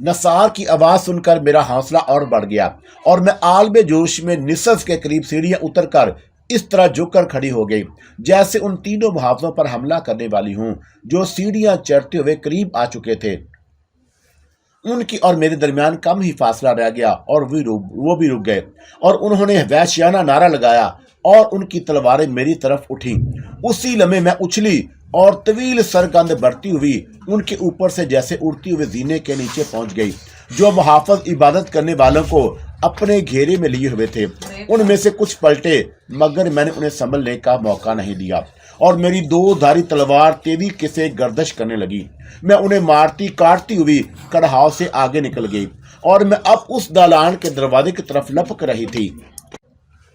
نثار کی آواز سن کر میرا حوصلہ اور بڑھ گیا، اور میں عالم جوش میں نصف کے قریب سیڑھیاں اتر کر اس طرح جھک کر کھڑی ہو گئی جیسے ان تینوں محافظوں پر حملہ کرنے والی ہوں، جو سیڑھیاں چڑھتے ہوئے قریب آ چکے تھے۔ ان کی اور میرے درمیان کم ہی فاصلہ رہ گیا، اور وہ بھی رک گئے، اور انہوں نے وحشیانہ نعرہ لگایا، اور ان کی تلواریں میری طرف اٹھیں۔ اسی لمحے میں اچھلی اور طویل سرگند بڑھتی ہوئی ان کے اوپر سے جیسے اڑتی ہوئے زینے کے نیچے پہنچ گئی، جو محافظ عبادت کرنے والوں کو اپنے گھیرے میں لیے ہوئے تھے۔ ان میں سے کچھ پلٹے، مگر میں نے انہیں سنبھلنے کا موقع نہیں دیا، اور میری 2 دھاری تلوار تیزی کے سے گردش کرنے لگی۔ میں انہیں مارتی کاٹتی ہوئی کڑاؤ سے آگے نکل گئی، اور میں اب اس دالان کے دروازے کی طرف لپک رہی تھی۔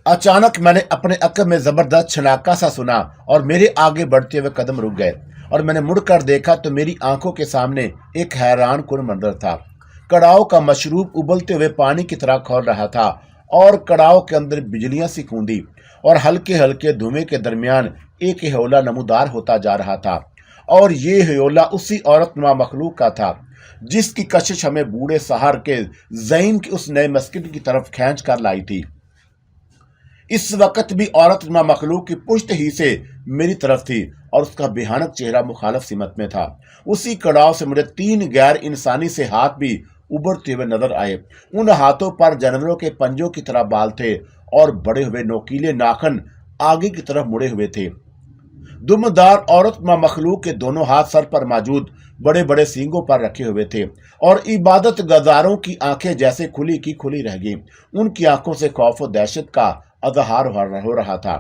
اچانک میں نے اپنے عقب میں زبردست چھناکا سا سنا، اور میرے آگے بڑھتے ہوئے قدم رک گئے، اور میں نے مڑ کر دیکھا تو میری آنکھوں کے سامنے ایک حیران کن منظر تھا۔ کڑاؤ کا مشروب ابلتے ہوئے پانی کی طرح کھول رہا تھا، اور کڑاؤ کے اندر بجلیاں سی کوندی، اور ہلکے ہلکے دھوئیں کے درمیان ایک ہیولہ نمودار ہوتا جا رہا تھا، اور یہ ہیولہ اسی عورت نما مخلوق کا تھا جس کی کشش ہمیں بوڑھے سحر کے زعیم کی اس نئے مسکن کی طرف کھینچ کر لائی تھی۔ اس وقت بھی عورت نما مخلوق کی پشت ہی سے میری طرف تھی، اور اس کا بھیانک چہرہ مخالف سمت میں تھا۔ اسی کڑاؤ سے مجھے 3 غیر انسانی سے ہاتھ بھی ابھرتے ہوئے نظر آئے۔ ان ہاتھوں پر جانوروں کے پنجوں کی طرح بال تھے، اور بڑے ہوئے نوکیلے ناخن آگے کی طرف مڑے ہوئے تھے۔ دمدار عورت نما مخلوق کے دونوں ہاتھ سر پر موجود بڑے بڑے سینگوں پر رکھے ہوئے تھے، اور عبادت گزاروں کی آنکھیں جیسے کھلی کی کھلی رہ گئیں۔ ان کی آنکھوں سے خوف و دہشت کا اظہار ہو رہا تھا۔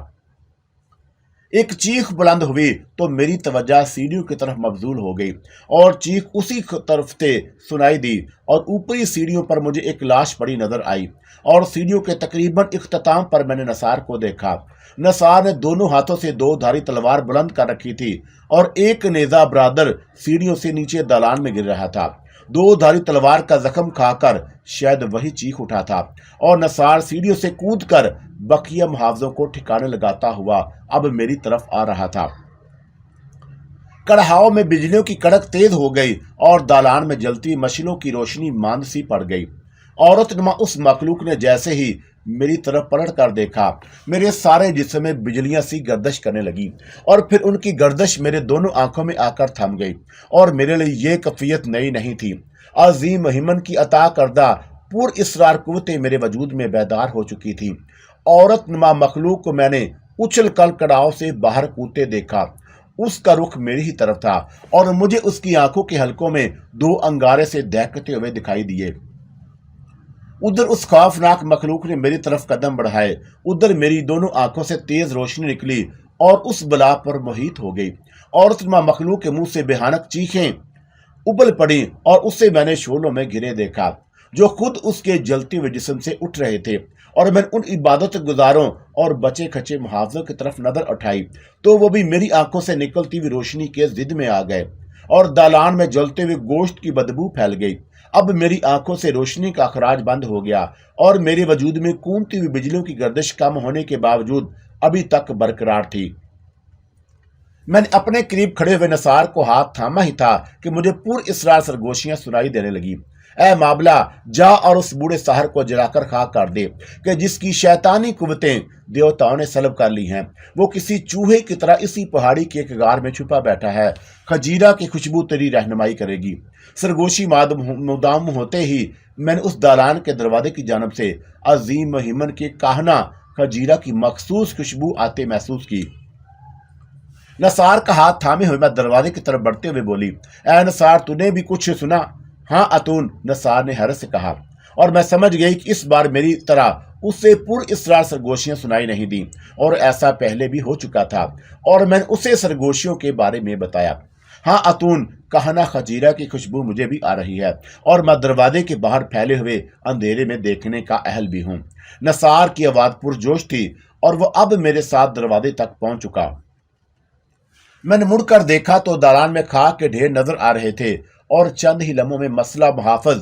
ایک چیخ بلند ہوئی تو میری توجہ سیڑھیوں کی طرف مبذول ہو گئی، اور چیخ اسی طرف سے سنائی دی، اور اوپری سیڑھیوں پر مجھے ایک لاش پڑی نظر آئی، اور سیڑھیوں کے تقریباً اختتام پر میں نے نثار کو دیکھا۔ نثار نے دونوں ہاتھوں سے 2 دھاری تلوار بلند کر رکھی تھی، اور ایک نیزہ برادر سیڑھیوں سے نیچے دالان میں گر رہا تھا۔ 2 دھاری تلوار کا زخم کھا کر شاید وہی چیخ اٹھا تھا، اور نثار سیڑھیوں سے کود کر بقیہ محافظوں کو ٹھکانے لگاتا ہوا اب میری طرف آ رہا تھا۔ کڑاہاؤ میں بجلیوں کی کڑک تیز ہو گئی، اور دالان میں جلتی مشلوں کی روشنی ماند سی پڑ گئی۔ عورت نما اس مخلوق نے جیسے ہی میری طرف پلٹ کر دیکھا، میرے سارے جسم میں بجلیاں سی گردش کرنے لگی، اور پھر ان کی گردش میرے دونوں آنکھوں میں آ کر تھم گئی، اور میرے لیے یہ کیفیت نئی نہیں تھی۔ عظیم ہمن کی عطا کردہ پر اسرار قوتیں میرے وجود میں بیدار ہو چکی تھی۔ عورت نما مخلوق کو میں نے اچھل کر کڑاؤ سے باہر کودتے دیکھا۔ اس کا رخ میری ہی طرف تھا، اور مجھے اس کی آنکھوں کے حلقوں میں 2 انگارے سے دہکتے ہوئے دکھائی دیے۔ ادھر اس خوفناک مخلوق نے میری طرف قدم بڑھائے، ادھر میری دونوں آنکھوں سے تیز روشنی نکلی، اور اس بلا پر محیط ہو گئی۔ عورت نما مخلوق کے منہ سے بھیانک چیخیں ابل پڑی، اور اسے میں نے شعلوں میں گرے دیکھا، جو خود اس کے جلتے ہوئے جسم سے اٹھ رہے تھے، اور میں نے ان عبادت گزاروں اور بچے کھچے محافظوں کی طرف نظر اٹھائی تو وہ بھی میری آنکھوں سے نکلتی ہوئی روشنی کے ضد میں آ گئے اور دالان میں جلتے ہوئے گوشت کی بدبو پھیل گئی۔ اب میری آنکھوں سے روشنی کا اخراج بند ہو گیا اور میرے وجود میں کونتی ہوئی بجلیوں کی گردش کم ہونے کے باوجود ابھی تک برقرار تھی۔ میں نے اپنے قریب کھڑے ہوئے نثار کو ہاتھ تھاما ہی تھا کہ مجھے پور اسرار سرگوشیاں سنائی دینے لگی۔ اے مابلا، جا اور اس بوڑھے ساحر کو جلا کر خاک کر دے کہ جس کی شیطانی قوتیں دیوتاؤں نے سلب کر لی ہیں۔ وہ کسی چوہے کی طرح اسی پہاڑی کے ایک غار میں چھپا بیٹھا ہے۔ خجیرہ کی خوشبو تیری رہنمائی کرے گی۔ سرگوشی مدام ہوتے ہی میں نے اس دالان کے دروازے کی جانب سے عظیم ہمن کے کاہنا خجیرہ کی مخصوص خوشبو آتے محسوس کی۔ نثار کا ہاتھ تھامے ہوئے میں دروازے کی طرف بڑھتے ہوئے بولی، اے نثار، تو نے بھی کچھ سنا؟ ہاں اتون، نثار نے حیرت سے کہا، اور میں سمجھ گئی کہ اس بار میری طرح اسے پر اسرار سرگوشیاں سنائی نہیں دیں، اور ایسا پہلے بھی ہو چکا تھا، اور میں نے اسے سرگوشیوں کے بارے میں بتایا۔ ہاں اتون، کہنا خجیرہ کی خوشبو مجھے بھی آ رہی ہے، اور میں دروازے کے باہر پھیلے ہوئے اندھیرے میں دیکھنے کا اہل بھی ہوں۔ نثار کی آواز پرجوش تھی اور وہ اب میرے ساتھ دروازے تک پہنچ چکا۔ میں نے مڑ کر دیکھا تو دالان میں خاک کے ڈھیر نظر آ رہے تھے، اور چند ہی لمحوں میں مسئلہ محافظ،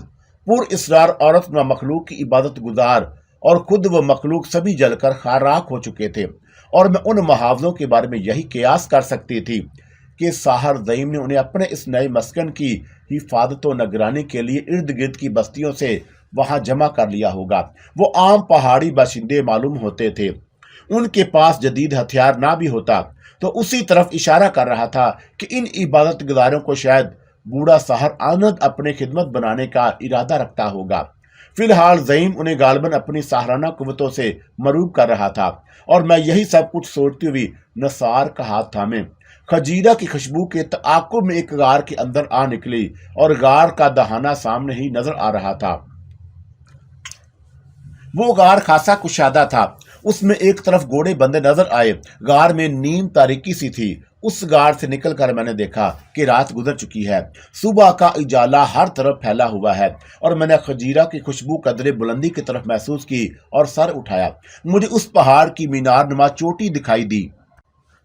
پر اسرار عورت و مخلوق کی عبادت گزار اور خود وہ مخلوق سبھی جل کر خاراک ہو چکے تھے، اور میں ان محافظوں کے بارے میں یہی قیاس کر سکتی تھی کہ ساحر زعیم نے انہیں اپنے اس نئے مسکن کی حفاظت و نگرانی کے لیے ارد گرد کی بستیوں سے وہاں جمع کر لیا ہوگا۔ وہ عام پہاڑی باشندے معلوم ہوتے تھے۔ ان کے پاس جدید ہتھیار نہ بھی ہوتا تو اسی طرف اشارہ کر رہا تھا کہ ان عبادت گزاروں کو شاید بوڑھا ساحر آنند اپنے خدمت بنانے کا ارادہ رکھتا ہوگا۔ فی الحال زعیم انہیں غالباً اپنی ساحرانہ قوتوں سے مروب کر رہا تھا، اور میں یہی سب کچھ سوچتی ہوئی نثار کا ہاتھ تھامے خجیرہ کی خوشبو کے تعاقب میں ایک غار کے اندر آ نکلی، اور غار کا دہانہ سامنے ہی نظر آ رہا تھا۔ وہ غار خاصا کشادہ تھا، اس میں ایک طرف گھوڑے بندے نظر آئے۔ غار میں نیم تاریکی سی تھی۔ اس غار سے نکل کر میں نے دیکھا کہ رات گزر چکی ہے، صبح کا اجالا ہر طرف پھیلا ہوا ہے، اور میں نے خجیرہ کی خوشبو قدرے بلندی کی طرف محسوس کی اور سر اٹھایا۔ مجھے اس پہاڑ کی مینار نما چوٹی دکھائی دی۔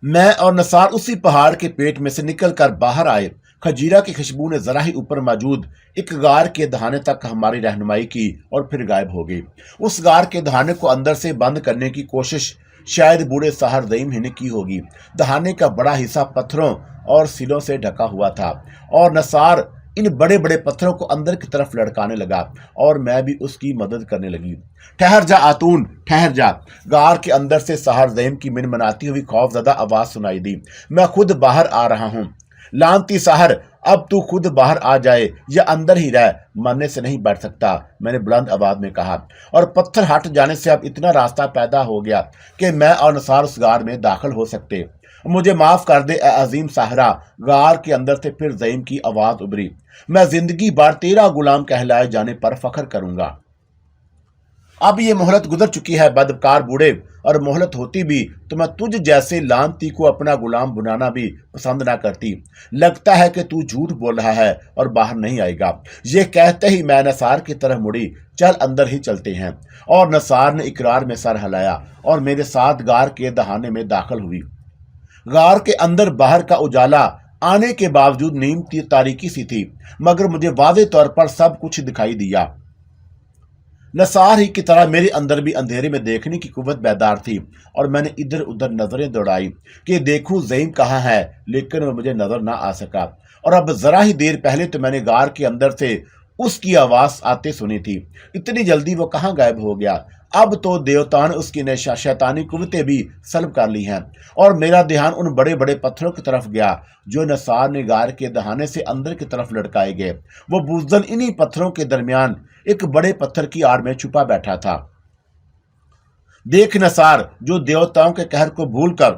میں اور نثار اسی پہاڑ کے پیٹ میں سے نکل کر باہر آئے۔ خجیرہ کی خوشبو نے ذرا ہی اوپر موجود ایک غار کے دہانے تک ہماری رہنمائی کی اور پھر غائب ہو گئی۔ اس غار کے دہانے کو اندر سے بند کرنے کی کوشش شاید بوڑھے ساحر زعیم ہی نے کی ہوگی۔ دہانے کا بڑا حصہ پتھروں اور سلوں سے ڈھکا ہوا تھا، اور نثار ان بڑے بڑے پتھروں کو اندر کی طرف لڑکانے لگا، اور میں بھی اس کی مدد کرنے لگی۔ ٹھہر جا آتون، ٹھہر جا! غار کے اندر سے ساحر زعیم کی منمناتی ہوئی خوف زدہ آواز سنائی دی۔ میں خود باہر آ رہا ہوں۔ لعنتی ساحر، اب تو خود باہر آ جائے یا اندر ہی رہ، مرنے سے نہیں بڑھ سکتا، میں نے بلند آواز میں کہا، اور پتھر ہٹ جانے سے اب اتنا راستہ پیدا ہو گیا کہ میں اور نثار اس غار میں داخل ہو سکتے۔ مجھے معاف کر دے اے عظیم ساحرہ۔ غار کے اندر سے پھر زعیم کی آواز ابھری، میں زندگی بھر تیرا غلام کہلائے جانے پر فخر کروں گا۔ اب یہ مہلت گزر چکی ہے بدکار بوڑھے، اور مہلت ہوتی بھی تو میں تجھ جیسے لعنتی کو اپنا غلام بنانا بھی پسند نہ کرتی۔ لگتا ہے کہ تو جھوٹ بول رہا ہے اور باہر نہیں آئے گا۔ یہ کہتے ہی میں نثار کی طرف مڑی، چل اندر ہی چلتے ہیں، اور نثار نے اقرار میں سر ہلایا اور میرے ساتھ غار کے دہانے میں داخل ہوئی۔ غار کے اندر باہر کا اجالا آنے کے باوجود نیم تاریکی سی تھی، مگر مجھے واضح طور پر سب کچھ دکھائی دیا۔ نثار ہی کی طرح میرے اندر بھی اندھیرے میں دیکھنے کی قوت بیدار تھی، اور میں نے ادھر ادھر نظریں دوڑائی کہ دیکھوں زعیم کہاں ہے، لیکن وہ مجھے نظر نہ آ سکا۔ اور اب ذرا ہی دیر پہلے تو میں نے غار کے اندر سے اس کی آواز آتے سنی تھی، اتنی جلدی وہ کہاں غائب ہو گیا؟ اب تو دیوتا نے اس کی شیطانی قوتیں بھی سلب کر لی ہیں، اور میرا دھیان ان بڑے بڑے پتھروں کی طرف گیا جو نثار نے غار کے دہانے سے اندر کی طرف لڑکائے گئے۔ وہ بزدل انہی پتھروں کے درمیان ایک بڑے پتھر کی آڑ میں چھپا بیٹھا تھا۔ دیکھ نثار، جو دیوتاؤں کے قہر کو بھول کر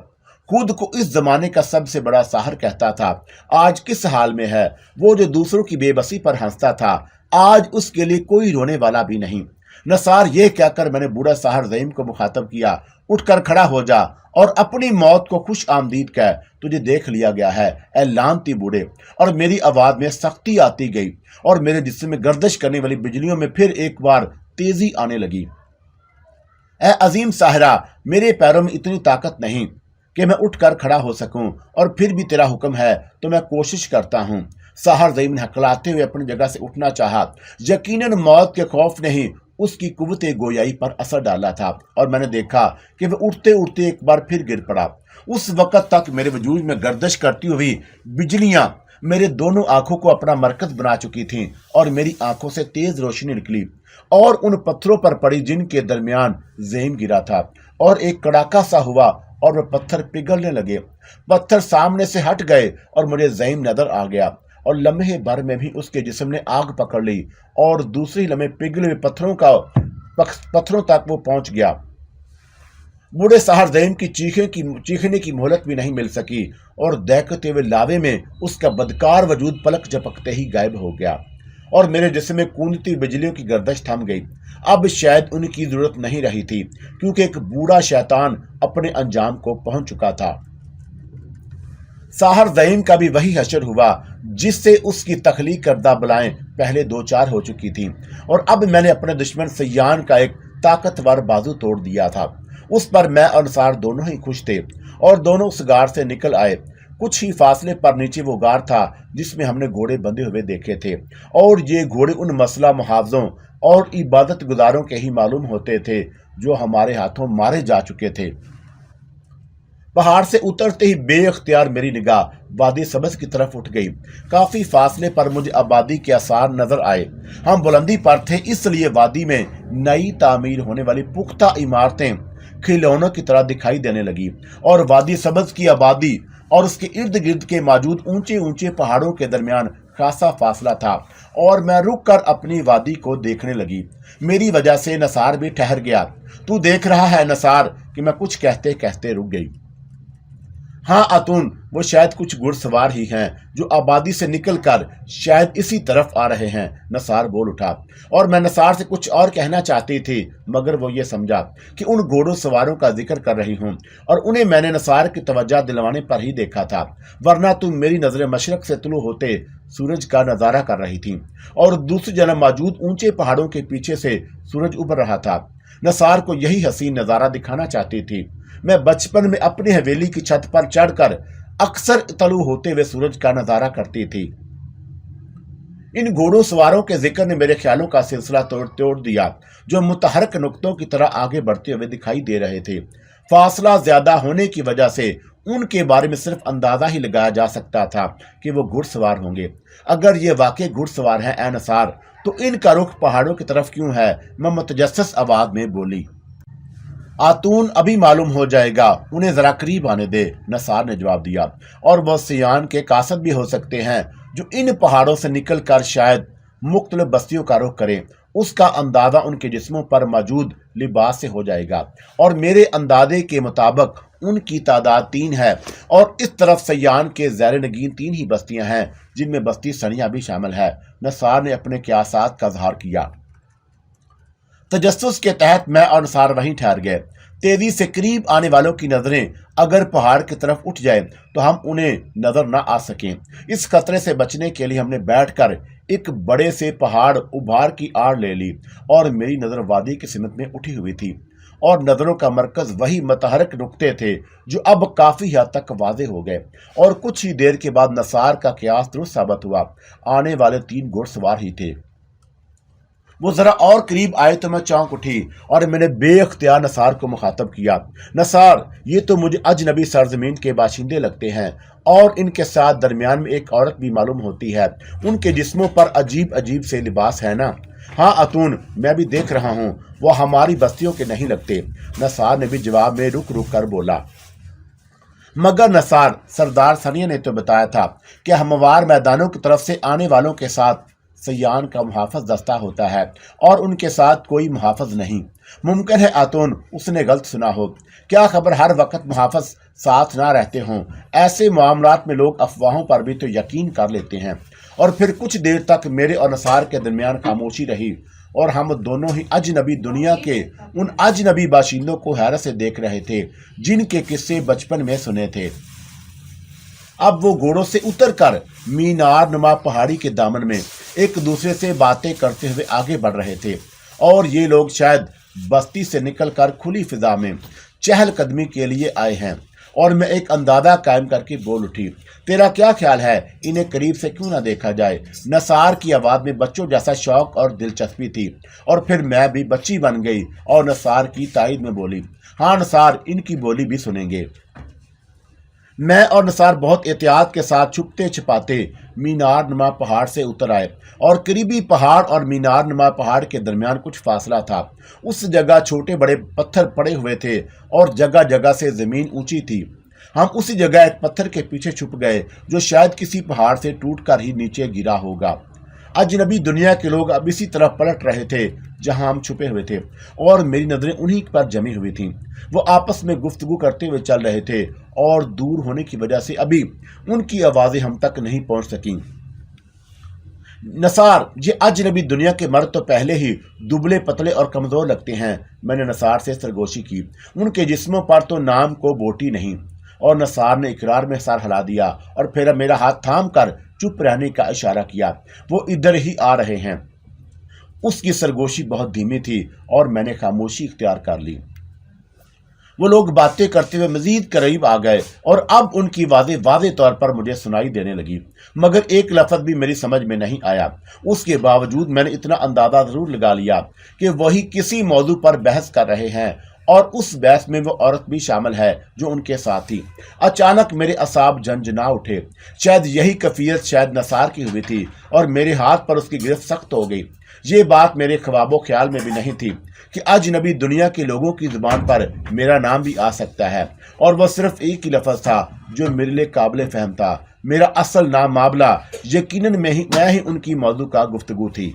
خود کو اس زمانے کا سب سے بڑا ساحر کہتا تھا، آج کس حال میں ہے۔ وہ جو دوسروں کی بے بسی پر ہنستا تھا، آج اس کے لیے کوئی رونے والا بھی نہیں۔ نثار، یہ کہہ کر میں نے بوڑھا ساحر زعیم کو مخاطب کیا، اٹھ کر کھڑا ہو جا اور اپنی موت کو خوش آمدید کہہ، تجھے دیکھ لیا گیا ہے اے لعنتی بوڑھے۔ اور میری آواز میں سختی آتی گئی، اور میرے جسم میں گردش کرنے والی بجلیوں میں پھر ایک بار تیزی آنے لگی۔ اے عظیم साहरा, मेरे पैरों में इतनी ताकत नहीं कि मैं उठकर खड़ा हो सकूं, और फिर भी तेरा हुक्म है तो मैं कोशिश करता हूं. साहर ज़ईम ने हकलाते हुए अपनी जगह से उठना चाहा. यकीनन मौत के खौफ ने ही उसकी कुव्वत गोयाई पर असर डाला था, और मैंने देखा कि वह उठते उठते एक बार फिर गिर पड़ा. उस वक्त तक मेरे वजूद में गर्दिश करती हुई बिजलियां मेरे दोनों आंखों को अपना मरकज बना चुकी थीं, और मेरी आंखों से तेज रोशनी निकली और उन पत्थरों पर पड़ी जिनके दरमियान ज़ईम गिरा था, और एक कड़ाका सा हुआ और वह पत्थर पिघलने लगे. पत्थर सामने से हट गए और मुझे ज़ईम नजर आ गया, और लम्हे भर में भी उसके जिस्म ने आग पकड़ ली, और दूसरी लम्हे पिघले हुए पत्थरों तक वो पहुंच गया. बूढ़े साहर ज़ईम की चीखने की मोहलत भी नहीं मिल सकी, और दहकते हुए लावे में उसका बदकार वजूद पलक झपकते ही गायब हो गया, और मेरे जिस्म में कूदती बिजलियों की गर्दिश थम गई. अब शायद उनकी जरूरत नहीं रही थी, क्योंकि एक बूढ़ा शैतान अपने अंजाम को पहुंच चुका था. साहर ज़ईम का भी वही हशर हुआ जिससे उसकी तख्लीक करदा बलाएं पहले 2-4 हो चुकी थीं, और अब मैंने अपने दुश्मन सयान का एक ताकतवर बाजू तोड़ दिया था. उस पर मैं और नसार दोनों ही खुश थे, और दोनों उस गार से निकल आए. कुछ ही फासले पर नीचे वो गार था जिसमें हमने घोड़े बंधे हुए देखे थे, और ये घोड़े उन मसला मुहावजों और इबादत गुजारों के ही मालूम होते थे जो हमारे हाथों मारे जा चुके थे. पहाड़ से उतरते ही बेइख्तियार मेरी निगाह वादी सबज की तरफ उठ गई. काफी फासले पर मुझे आबादी के आसार नजर आए. हम बुलंदी पर थे, इसलिए वादी में नई तामीर होने वाली पुख्ता इमारतें खिलौनों की तरह दिखाई देने लगी, और वादी सबज की आबादी और उसके इर्द गिर्द के मौजूद ऊंचे ऊंचे पहाड़ों के दरमियान खासा फासला था, और मैं रुक कर अपनी वादी को देखने लगी. मेरी वजह से नसार भी ठहर गया. तू देख रहा है नसार, कि मैं कुछ कहते कहते रुक गई. हाँ अतुन, वो शायद कुछ घुड़सवार ही हैं जो आबादी से निकलकर शायद इसी तरफ आ रहे हैं, नसार बोल उठा. और मैं नसार से कुछ और कहना चाहती थी, मगर वो ये समझा कि उन घोड़ों सवारों का जिक्र कर रही हूँ, और उन्हें मैंने नसार की तवज्जो दिलवाने पर ही देखा था, वरना तुम मेरी नजरें मशरक से तुलू होते सूरज का नजारा कर रही थी, और दूसरी जन्म मौजूद ऊंचे पहाड़ों के पीछे से सूरज उभर रहा था. नसार को यही हसीन नजारा दिखाना चाहती थी. मैं बचपन में अपनी हवेली की छत पर चढ़कर अक्सर तलू होते हुए सूरज का नजारा करती थी. इन घोड़ों सवारों के जिक्र ने मेरे ख्यालों का सिलसिला तोड़ दिया, जो मुतहरक नुक्तों की तरह आगे बढ़ते हुए दिखाई दे रहे थे. फासला ज्यादा होने की वजह से उनके बारे में सिर्फ अंदाजा ही लगाया जा सकता था कि वो घुड़सवार होंगे. अगर ये वाकई घुड़सवार हैं ए नसार, तो इनका रुख पहाड़ों की तरफ क्यों है? मैं मुतजस्सिस आवाज में बोली. आतून, अभी मालूम हो जाएगा, उन्हें जरा करीब आने दे, नसार ने जवाब दिया. और वह सियान के कासद भी हो सकते हैं जो इन पहाड़ों से निकलकर शायद मुख्तलिफ बस्तियों का रुख करें. उसका अंदाजा उनके जिस्मों पर मौजूद लिबास से हो जाएगा, और मेरे अंदाजे के मुताबिक उनकी तादाद 3 है, और इस तरफ सयान के ज़ैर नगीन 3 ही बस्तियां हैं, जिनमें बस्ती सनिया भी शामिल है. नसार ने अपने क़यासात का इज़हार किया. तजस्सुस के तहत मैं और नसार वहीं ठहर गए. तेजी से करीब आने वालों की नजरें अगर पहाड़ की तरफ उठ जाए तो हम उन्हें नजर न आ सकें. इस खतरे से बचने के लिए हमने बैठकर एक बड़े से पहाड़ उभार की आड़ ले ली, और मेरी नजर वादी की सिमत में उठी हुई थी, और नजरों का मरकज वही मतहरक नुक्ते थे जो अब काफी हद तक वाजे हो गए. और कुछ ही देर के बाद नसार का कयास दुरुस्त साबित हुआ. आने वाले 3 घुड़सवार ही थे. वो जरा और करीब आए तो मैं चौंक उठी, और मैंने बेख्तियार नसार को मुखातब किया. नसार, ये तो मुझे अजनबी सरजमीन के बाशिंदे लगते हैं, और इनके साथ दरमियान में एक औरत भी मालूम होती है. उनके जिस्मों पर अजीब अजीब से लिबास है ना? हाँ अतून, मैं भी देख रहा हूँ, वो हमारी बस्तियों के नहीं लगते, नसार ने भी जवाब में रुक रुक कर बोला. मगर नसार, सरदार सनिया ने तो बताया था कि हमवार मैदानों की तरफ से आने वालों के साथ सयान का मुहाफिज दस्ता होता है, और उनके साथ कोई मुहाफिज नहीं. मुमकिन है आतून उसने गलत सुना हो. क्या खबर हर वक्त मुहाफिज साथ ना रहते हों? ऐसे मामलात में लोग अफवाहों पर भी तो यकीन कर लेते हैं. और फिर कुछ देर तक मेरे और नसार के दरमियान खामोशी रही, और हम दोनों ही अजनबी दुनिया के उन अजनबी बाशिंदों को हैरत से देख रहे थे जिनके किस्से बचपन में सुने थे. अब वो घोड़ों से उतरकर मीनार नुमा पहाड़ी के दामन में एक दूसरे से बातें करते हुए आगे बढ़ रहे थे, और ये लोग शायद बस्ती से निकलकर खुली फिजा में चहलकदमी के लिए आए हैं। और मैं एक अंदाजा कायम करके बोल उठी, तेरा क्या ख्याल है, इन्हें करीब से क्यों ना देखा जाए। नसार की आवाज़ में बच्चों जैसा शौक और दिलचस्पी थी, और फिर मैं भी बच्ची बन गई और नसार की तायद में बोली, हाँ नसार, इनकी बोली भी सुनेंगे। मैं और नसार बहुत एहतियात के साथ छुपते छिपाते मीनार नुमा पहाड़ से उतर आए, और करीबी पहाड़ और मीनार नुमा पहाड़ के दरमियान कुछ फासला था। उस जगह छोटे बड़े पत्थर पड़े हुए थे और जगह जगह से ज़मीन ऊंची थी। हम उसी जगह एक पत्थर के पीछे छुप गए जो शायद किसी पहाड़ से टूटकर ही नीचे गिरा होगा। अजनबी दुनिया के लोग अब इसी तरफ पलट रहे थे जहां हम छुपे हुए थे, और मेरी नजरें उन्हीं पर जमी हुई थीं। वो आपस में गुफ्तगू करते हुए चल रहे थे, और दूर होने की वजह से अभी उनकी आवाज़ें हम तक नहीं पहुंच सकीं। नसार, ये अजनबी दुनिया के मर्द तो पहले ही दुबले पतले और कमज़ोर लगते हैं। मैंने नसार से सरगोशी की, उनके जिस्मों पर तो नाम को बोटी नहीं। और नसार ने इकरार में सर हिला दिया और फिर मेरा हाथ थाम कर चुप रहने का इशारा किया। वो इधर ही आ रहे हैं। उसकी सरगोशी बहुत धीमी थी और मैंने खामोशी इख्तियार कर ली। वो लोग बातें करते हुए मजीद करीब आ गए और अब उनकी आवाज़ें वाज़े तौर पर मुझे सुनाई देने लगी, मगर एक लफ्ज़ भी मेरी समझ में नहीं आया। उसके बावजूद मैंने इतना अंदाज़ा ज़रूर लगा लिया कि वही किसी मौजू पर बहस कर रहे हैं, और उस बहस में वो औरत भी शामिल है जो उनके साथ थी। अचानक मेरे असाब झंझना उठे। शायद यही कैफियत शायद नसार की हुई थी, और मेरे हाथ पर उसकी गिरफ्त सख्त हो गई। ये बात मेरे ख्वाबो ख्याल में भी नहीं थी कि अजनबी दुनिया के लोगों की जुबान पर मेरा नाम भी आ सकता है, और वह सिर्फ एक ही लफ्ज़ था जो मेरे लिए काबिल फहम था। मेरा असल नाम मामला यकीनन मैं ही उनकी मौजू का गुफ्तगू थी।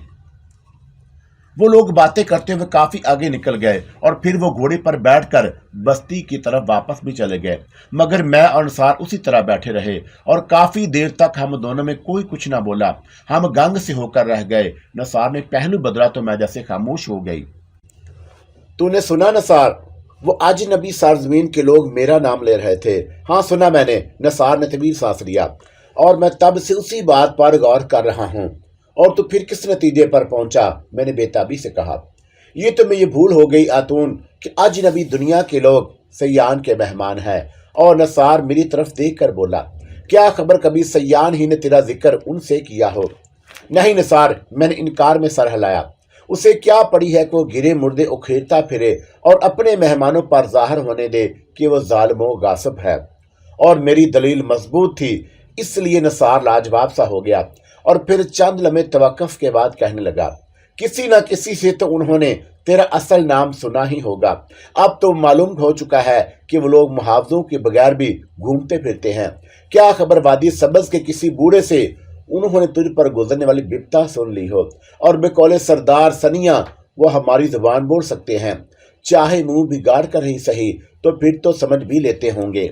वो लोग बातें करते हुए काफी आगे निकल गए, और फिर वो घोड़े पर बैठकर बस्ती की तरफ वापस भी चले गए, मगर मैं और नसार उसी तरह बैठे रहे, और काफी देर तक हम दोनों में कोई कुछ ना बोला। हम गंग से होकर रह गए। नसार ने पहलू बदला तो मैं जैसे खामोश हो गई। तूने सुना नसार, वो अजनबी सरजमीन के लोग मेरा नाम ले रहे थे। हाँ सुना मैंने, नसार ने तवील सांस लिया, और मैं तब से उसी बात पर गौर कर रहा हूँ। और तू फिर किस नतीजे पर पहुंचा? मैंने बेताबी से कहा। ये तो मैं ये भूल हो गई आतून कि अजनबी दुनिया के लोग सयान के मेहमान हैं। और नसार मेरी तरफ देख कर बोला, क्या खबर कभी सयान ही ने तेरा जिक्र उनसे किया हो? नहीं नसार, मैंने इनकार में सर हिलाया। उसे क्या पड़ी है कि वो गिरे मुर्दे उखेरता फिरे और अपने मेहमानों पर जाहिर होने दे कि वो जालिमो गासिब है। और मेरी दलील मजबूत थी, इसलिए नसार लाजवाब सा हो गया, और फिर चंद लम्हे तवक्कुफ के बाद कहने लगा, किसी न किसी से तो उन्होंने तेरा असल नाम सुना ही होगा। अब तो मालूम हो चुका है कि वो लोग मुहावजों के बगैर भी घूमते फिरते हैं। क्या खबर वादी सब्ज़ के किसी बूढ़े से उन्होंने तुझ पर गुजरने वाली बिपता सुन ली हो, और बेकौले सरदार सनिया वो हमारी जुबान बोल सकते हैं, चाहे मुंह बिगाड़ कर ही सही, तो फिर तो समझ भी लेते होंगे।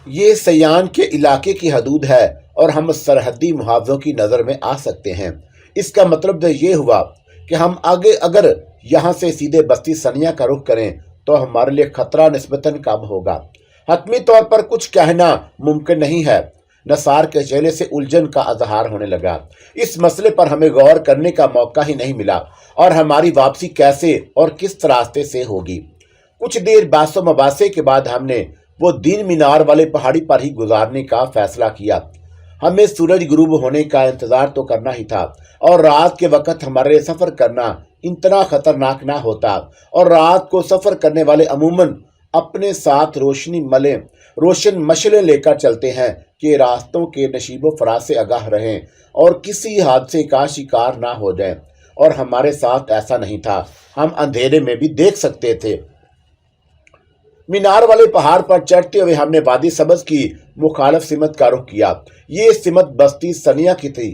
ये सयान के इलाके की हदूद है और हम सरहदी मुहावजों की नज़र में आ सकते हैं। इसका मतलब तो ये हुआ कि हम आगे अगर यहाँ से सीधे बस्ती सनिया का रुख करें तो हमारे लिए खतरा निस्बतन कम होगा। हतमी तौर पर कुछ कहना मुमकिन नहीं है। नसार के चेहरे से उलझन का इजहार होने लगा। इस मसले पर हमें गौर करने का मौका ही नहीं मिला, और हमारी वापसी कैसे और किस रास्ते से होगी। कुछ देर बासो मबासे के बाद हमने वो दिन मीनार वाले पहाड़ी पर ही गुजारने का फैसला किया। हमें सूरज गुरूब होने का इंतजार तो करना ही था, और रात के वक्त हमारे लिए सफर करना इतना खतरनाक ना होता। और रात को सफर करने वाले अमूमन अपने साथ रोशन मशलें लेकर चलते हैं कि रास्तों के नशीबो फराज से आगाह रहें और किसी हादसे का शिकार ना हो जाएं। और हमारे साथ ऐसा नहीं था, हम अंधेरे में भी देख सकते थे। मीनार वाले पहाड़ पर चढ़ते हुए हमने वादी सब्ज़ की मुखालफ सिमत का रुख किया। ये सिमत बस्ती सनिया की थी,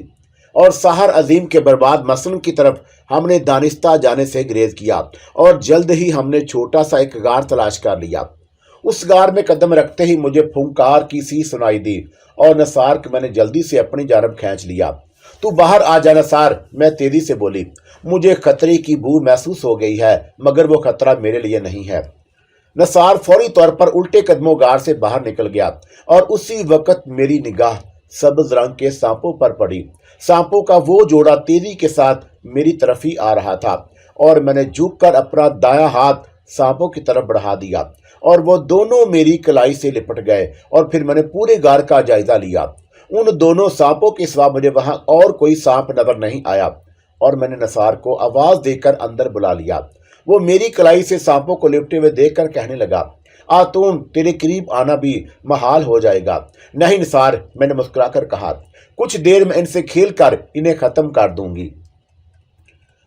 और सहर अजीम के बर्बाद मसलन की तरफ हमने दानिस्ता जाने से ग्रेज किया, और जल्द ही हमने छोटा सा एक गार तलाश कर लिया। उस गार में कदम रखते ही मुझे फुंकार की सी सुनाई दी, और नसार को मैंने जल्दी से अपनी जानब खींच लिया। तू बाहर आ जा नसार, मैं तेजी से बोली। मुझे खतरे की बू महसूस हो गई है, मगर वो खतरा मेरे लिए नहीं है। नसार फौरी तौर पर उल्टे कदमों गार से बाहर निकल गया, और उसी वक्त मेरी निगाह सब्ज रंग के सांपों पर पड़ी। सांपों का वो जोड़ा तेजी के साथ मेरी तरफ ही आ रहा था, اور میں نے جھک کر اپنا دایاں ہاتھ سانپوں کی طرف بڑھا دیا اور وہ دونوں میری کلائی سے لپٹ گئے اور پھر میں نے پورے غار کا جائزہ لیا۔ ان دونوں سانپوں کے سوا مجھے وہاں اور کوئی سانپ نظر نہیں آیا اور میں نے نثار کو آواز دے کر اندر بلا لیا۔ وہ میری کلائی سے سانپوں کو لپٹے ہوئے دیکھ کر کہنے لگا، آتون تیرے قریب آنا بھی محال ہو جائے گا۔ نہیں نثار، میں نے مسکرا کر کہا، کچھ دیر میں ان سے کھیل کر انہیں ختم کر دوں گی۔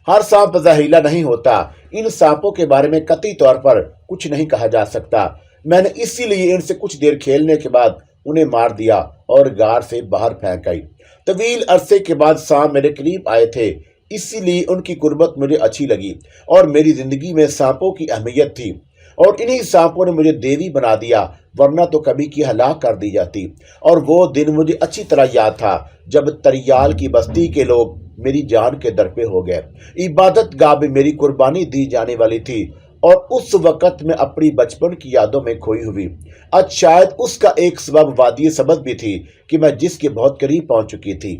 ہر سانپ زہریلا نہیں ہوتا، ان سانپوں کے بارے میں قطعی طور پر کچھ نہیں کہا جا سکتا۔ میں نے اسی لیے ان سے کچھ دیر کھیلنے کے بعد انہیں مار دیا اور غار سے باہر پھینک آئی۔ طویل عرصے کے بعد سانپ میرے قریب آئے تھے، اسی لیے ان کی قربت مجھے اچھی لگی اور میری زندگی میں سانپوں کی اہمیت تھی، اور انہی سانپوں نے مجھے دیوی بنا دیا، ورنہ تو کبھی کی ہلاک کر دی جاتی۔ اور وہ دن مجھے اچھی طرح یاد تھا جب تریال کی بستی کے لوگ میری جان کے در پہ ہو گئے۔ عبادت گاہ میں میری قربانی دی جانے والی تھی اور اس وقت میں اپنی بچپن کی یادوں میں کھوئی ہوئی۔ آج شاید اس کا ایک سبب وادی سبز بھی تھی کہ میں جس کے بہت قریب پہنچ چکی تھی۔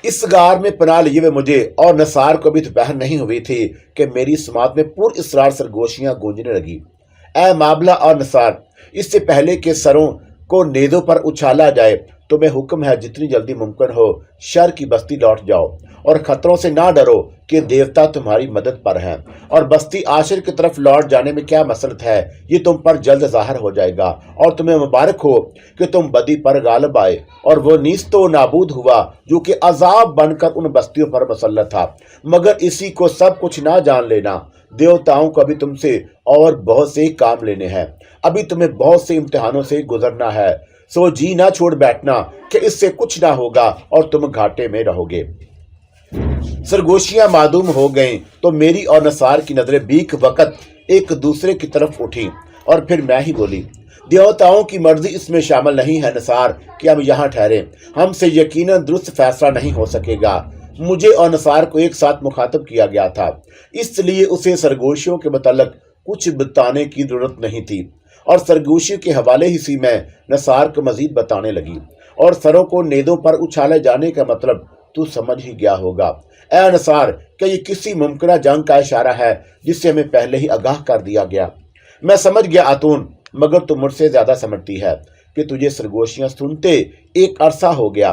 اس غار میں پناہ لیے ہوئے مجھے اور نثار کو بھی دوپہر نہیں ہوئی تھی کہ میری سماعت میں پر اسرار سرگوشیاں گونجنے لگی۔ اے مابلہ اور نثار، اس سے پہلے کہ سروں کو نیزوں پر اچھالا جائے تمہیں حکم ہے جتنی جلدی ممکن ہو شر کی بستی لوٹ جاؤ اور خطروں سے نہ ڈرو کہ دیوتا تمہاری مدد پر ہیں، اور بستی عاشر کی طرف لوٹ جانے میں کیا مسلط ہے، یہ تم پر جلد ظاہر ہو جائے گا، اور تمہیں مبارک ہو کہ تم بدی پر غالب آئے اور وہ نیست و نابود ہوا جو کہ عذاب بن کر ان بستیوں پر مسلط تھا۔ مگر اسی کو سب کچھ نہ جان لینا، دیوتاؤں کو ابھی تم سے اور بہت سے کام لینے ہیں، ابھی تمہیں بہت سے امتحانوں سے گزرنا ہے، سو جی نہ چھوڑ بیٹھنا کہ اس سے کچھ نہ ہوگا اور تم گھاٹے میں رہو گے۔ سرگوشیاں معدوم ہو گئیں تو میری اور نثار کی نظریں بیک وقت ایک دوسرے کی طرف اٹھیں اور پھر میں ہی بولی، دیوتاؤں کی مرضی اس میں شامل نہیں ہے نثار کہ ہم یہاں ٹھہریں، ہم سے یقیناً درست فیصلہ نہیں ہو سکے گا۔ مجھے اور نثار کو ایک ساتھ مخاطب کیا گیا تھا، اس لیے اسے سرگوشیوں کے متعلق کچھ بتانے کی ضرورت نہیں تھی، اور سرگوشی کے حوالے ہی سے میں نثار کو مزید بتانے لگی، اور سروں کو نیزوں پر اچھالے جانے کا مطلب تو سمجھ ہی گیا ہوگا۔ اے نثار، کیا یہ کسی ممکنہ جنگ کا اشارہ ہے جس سے ہمیں پہلے ہی آگاہ کر دیا گیا؟ میں سمجھ گیا آتون، مگر تم مجھ سے زیادہ سمجھتی ہے کہ تجھے سرگوشیاں سنتے ایک عرصہ ہو گیا،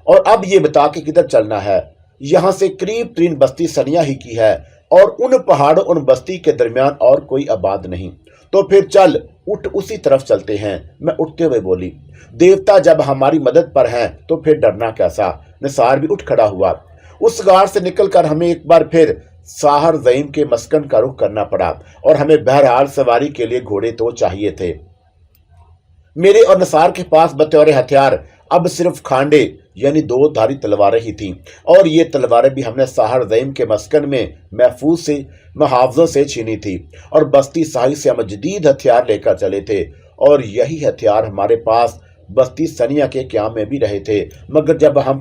اور اب یہ بتا کہ کدھر چلنا ہے۔ یہاں سے قریب ترین بستی سنیا ہی کی ہے، اور ان پہاڑوں ان بستی کے درمیان اور کوئی آباد نہیں۔ تو پھر چل، اٹھ اسی طرف چلتے ہیں۔ میں اٹھتے ہوئے بولی، دیوتا جب ہماری مدد پر ہیں تو پھر ڈرنا کیسا؟ نثار بھی اٹھ کھڑا ہوا۔ اس غار سے نکل کر ہمیں ایک بار پھر ساحر زعیم کے مسکن کا رخ کرنا پڑا، اور ہمیں بہرحال سواری کے لیے گھوڑے تو چاہیے تھے۔ میرے اور نثار کے پاس بطور ہتھیار اب صرف کھانڈے یعنی 2 دھاری تلواریں ہی تھیں، اور یہ تلواریں بھی ہم نے ساحر زعیم کے مسکن میں محافظوں سے چھینی تھی، اور بستی ساحل سے ہم جدید ہتھیار لے کر چلے تھے، اور یہی ہتھیار ہمارے پاس بستی سنیا کے قیام میں بھی رہے تھے۔ مگر جب ہم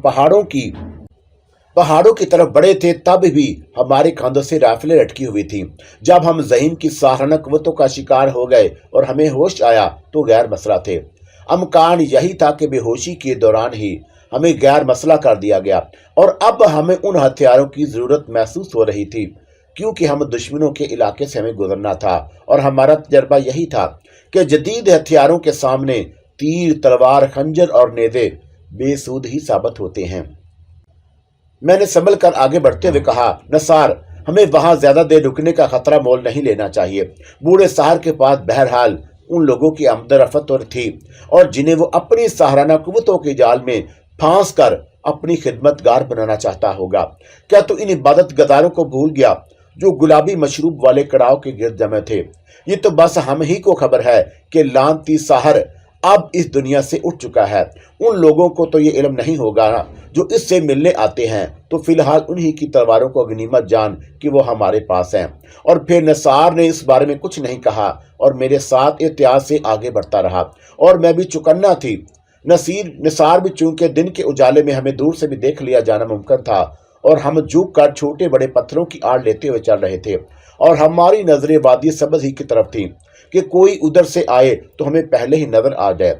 پہاڑوں کی طرف بڑھے تھے تب بھی ہمارے کاندھوں سے رائفلیں لٹکی ہوئی تھیں۔ جب ہم زعیم کی ساحرانہ قوتوں کا شکار ہو گئے اور ہمیں ہوش آیا تو غیر مسئلہ تھے۔ امکان یہی تھا کہ بے ہوشی کے دوران ہی ہمیں غیر مسئلہ کر دیا گیا، اور اب ہمیں ان ہتھیاروں کی ضرورت محسوس ہو رہی تھی کیونکہ ہم دشمنوں کے علاقے سے ہمیں گزرنا تھا، اور ہمارا تجربہ یہی تھا کہ جدید ہتھیاروں کے سامنے تیر، تلوار، خنجر اور نیزے بے سود ہی ثابت ہوتے ہیں۔ میں نے سنبھل کر آگے بڑھتے ہوئے کہا، نثار، ہمیں وہاں زیادہ دیر رکنے کا خطرہ مول نہیں لینا چاہیے۔ بوڑھے ساحر کے پاس بہرحال ان لوگوں کی آمد و رفت تھی اور جنہیں وہ اپنی ساحرانہ قوتوں کے جال میں پھانس کر اپنی خدمت گار بنانا چاہتا ہوگا۔ کیا تو ان عبادت گزاروں کو بھول گیا جو گلابی مشروب والے کڑاؤ کے گرد جمے تھے؟ یہ تو بس ہم ہی کو خبر ہے کہ لعنتی ساحر اب اس دنیا سے اٹھ چکا ہے۔ ان لوگوں کو تو یہ علم نہیں ہوگا جو اس سے ملنے آتے ہیں، تو فی الحال انہی کی تلواروں کو غنیمت جان کہ وہ ہمارے پاس ہیں۔ اور پھر نثار نے اس بارے میں کچھ نہیں کہا اور میرے ساتھ احتیاط سے آگے بڑھتا رہا، اور میں بھی چوکنا تھی۔ نثار بھی چونکہ دن کے اجالے میں ہمیں دور سے بھی دیکھ لیا جانا ممکن تھا، اور ہم جھک کر چھوٹے بڑے پتھروں کی آڑ لیتے ہوئے چل رہے تھے، اور ہماری نظریں وادی سبز ہی کی طرف تھیں کہ کوئی ادھر سے آئے تو ہمیں پہلے ہی نظر آ جائے۔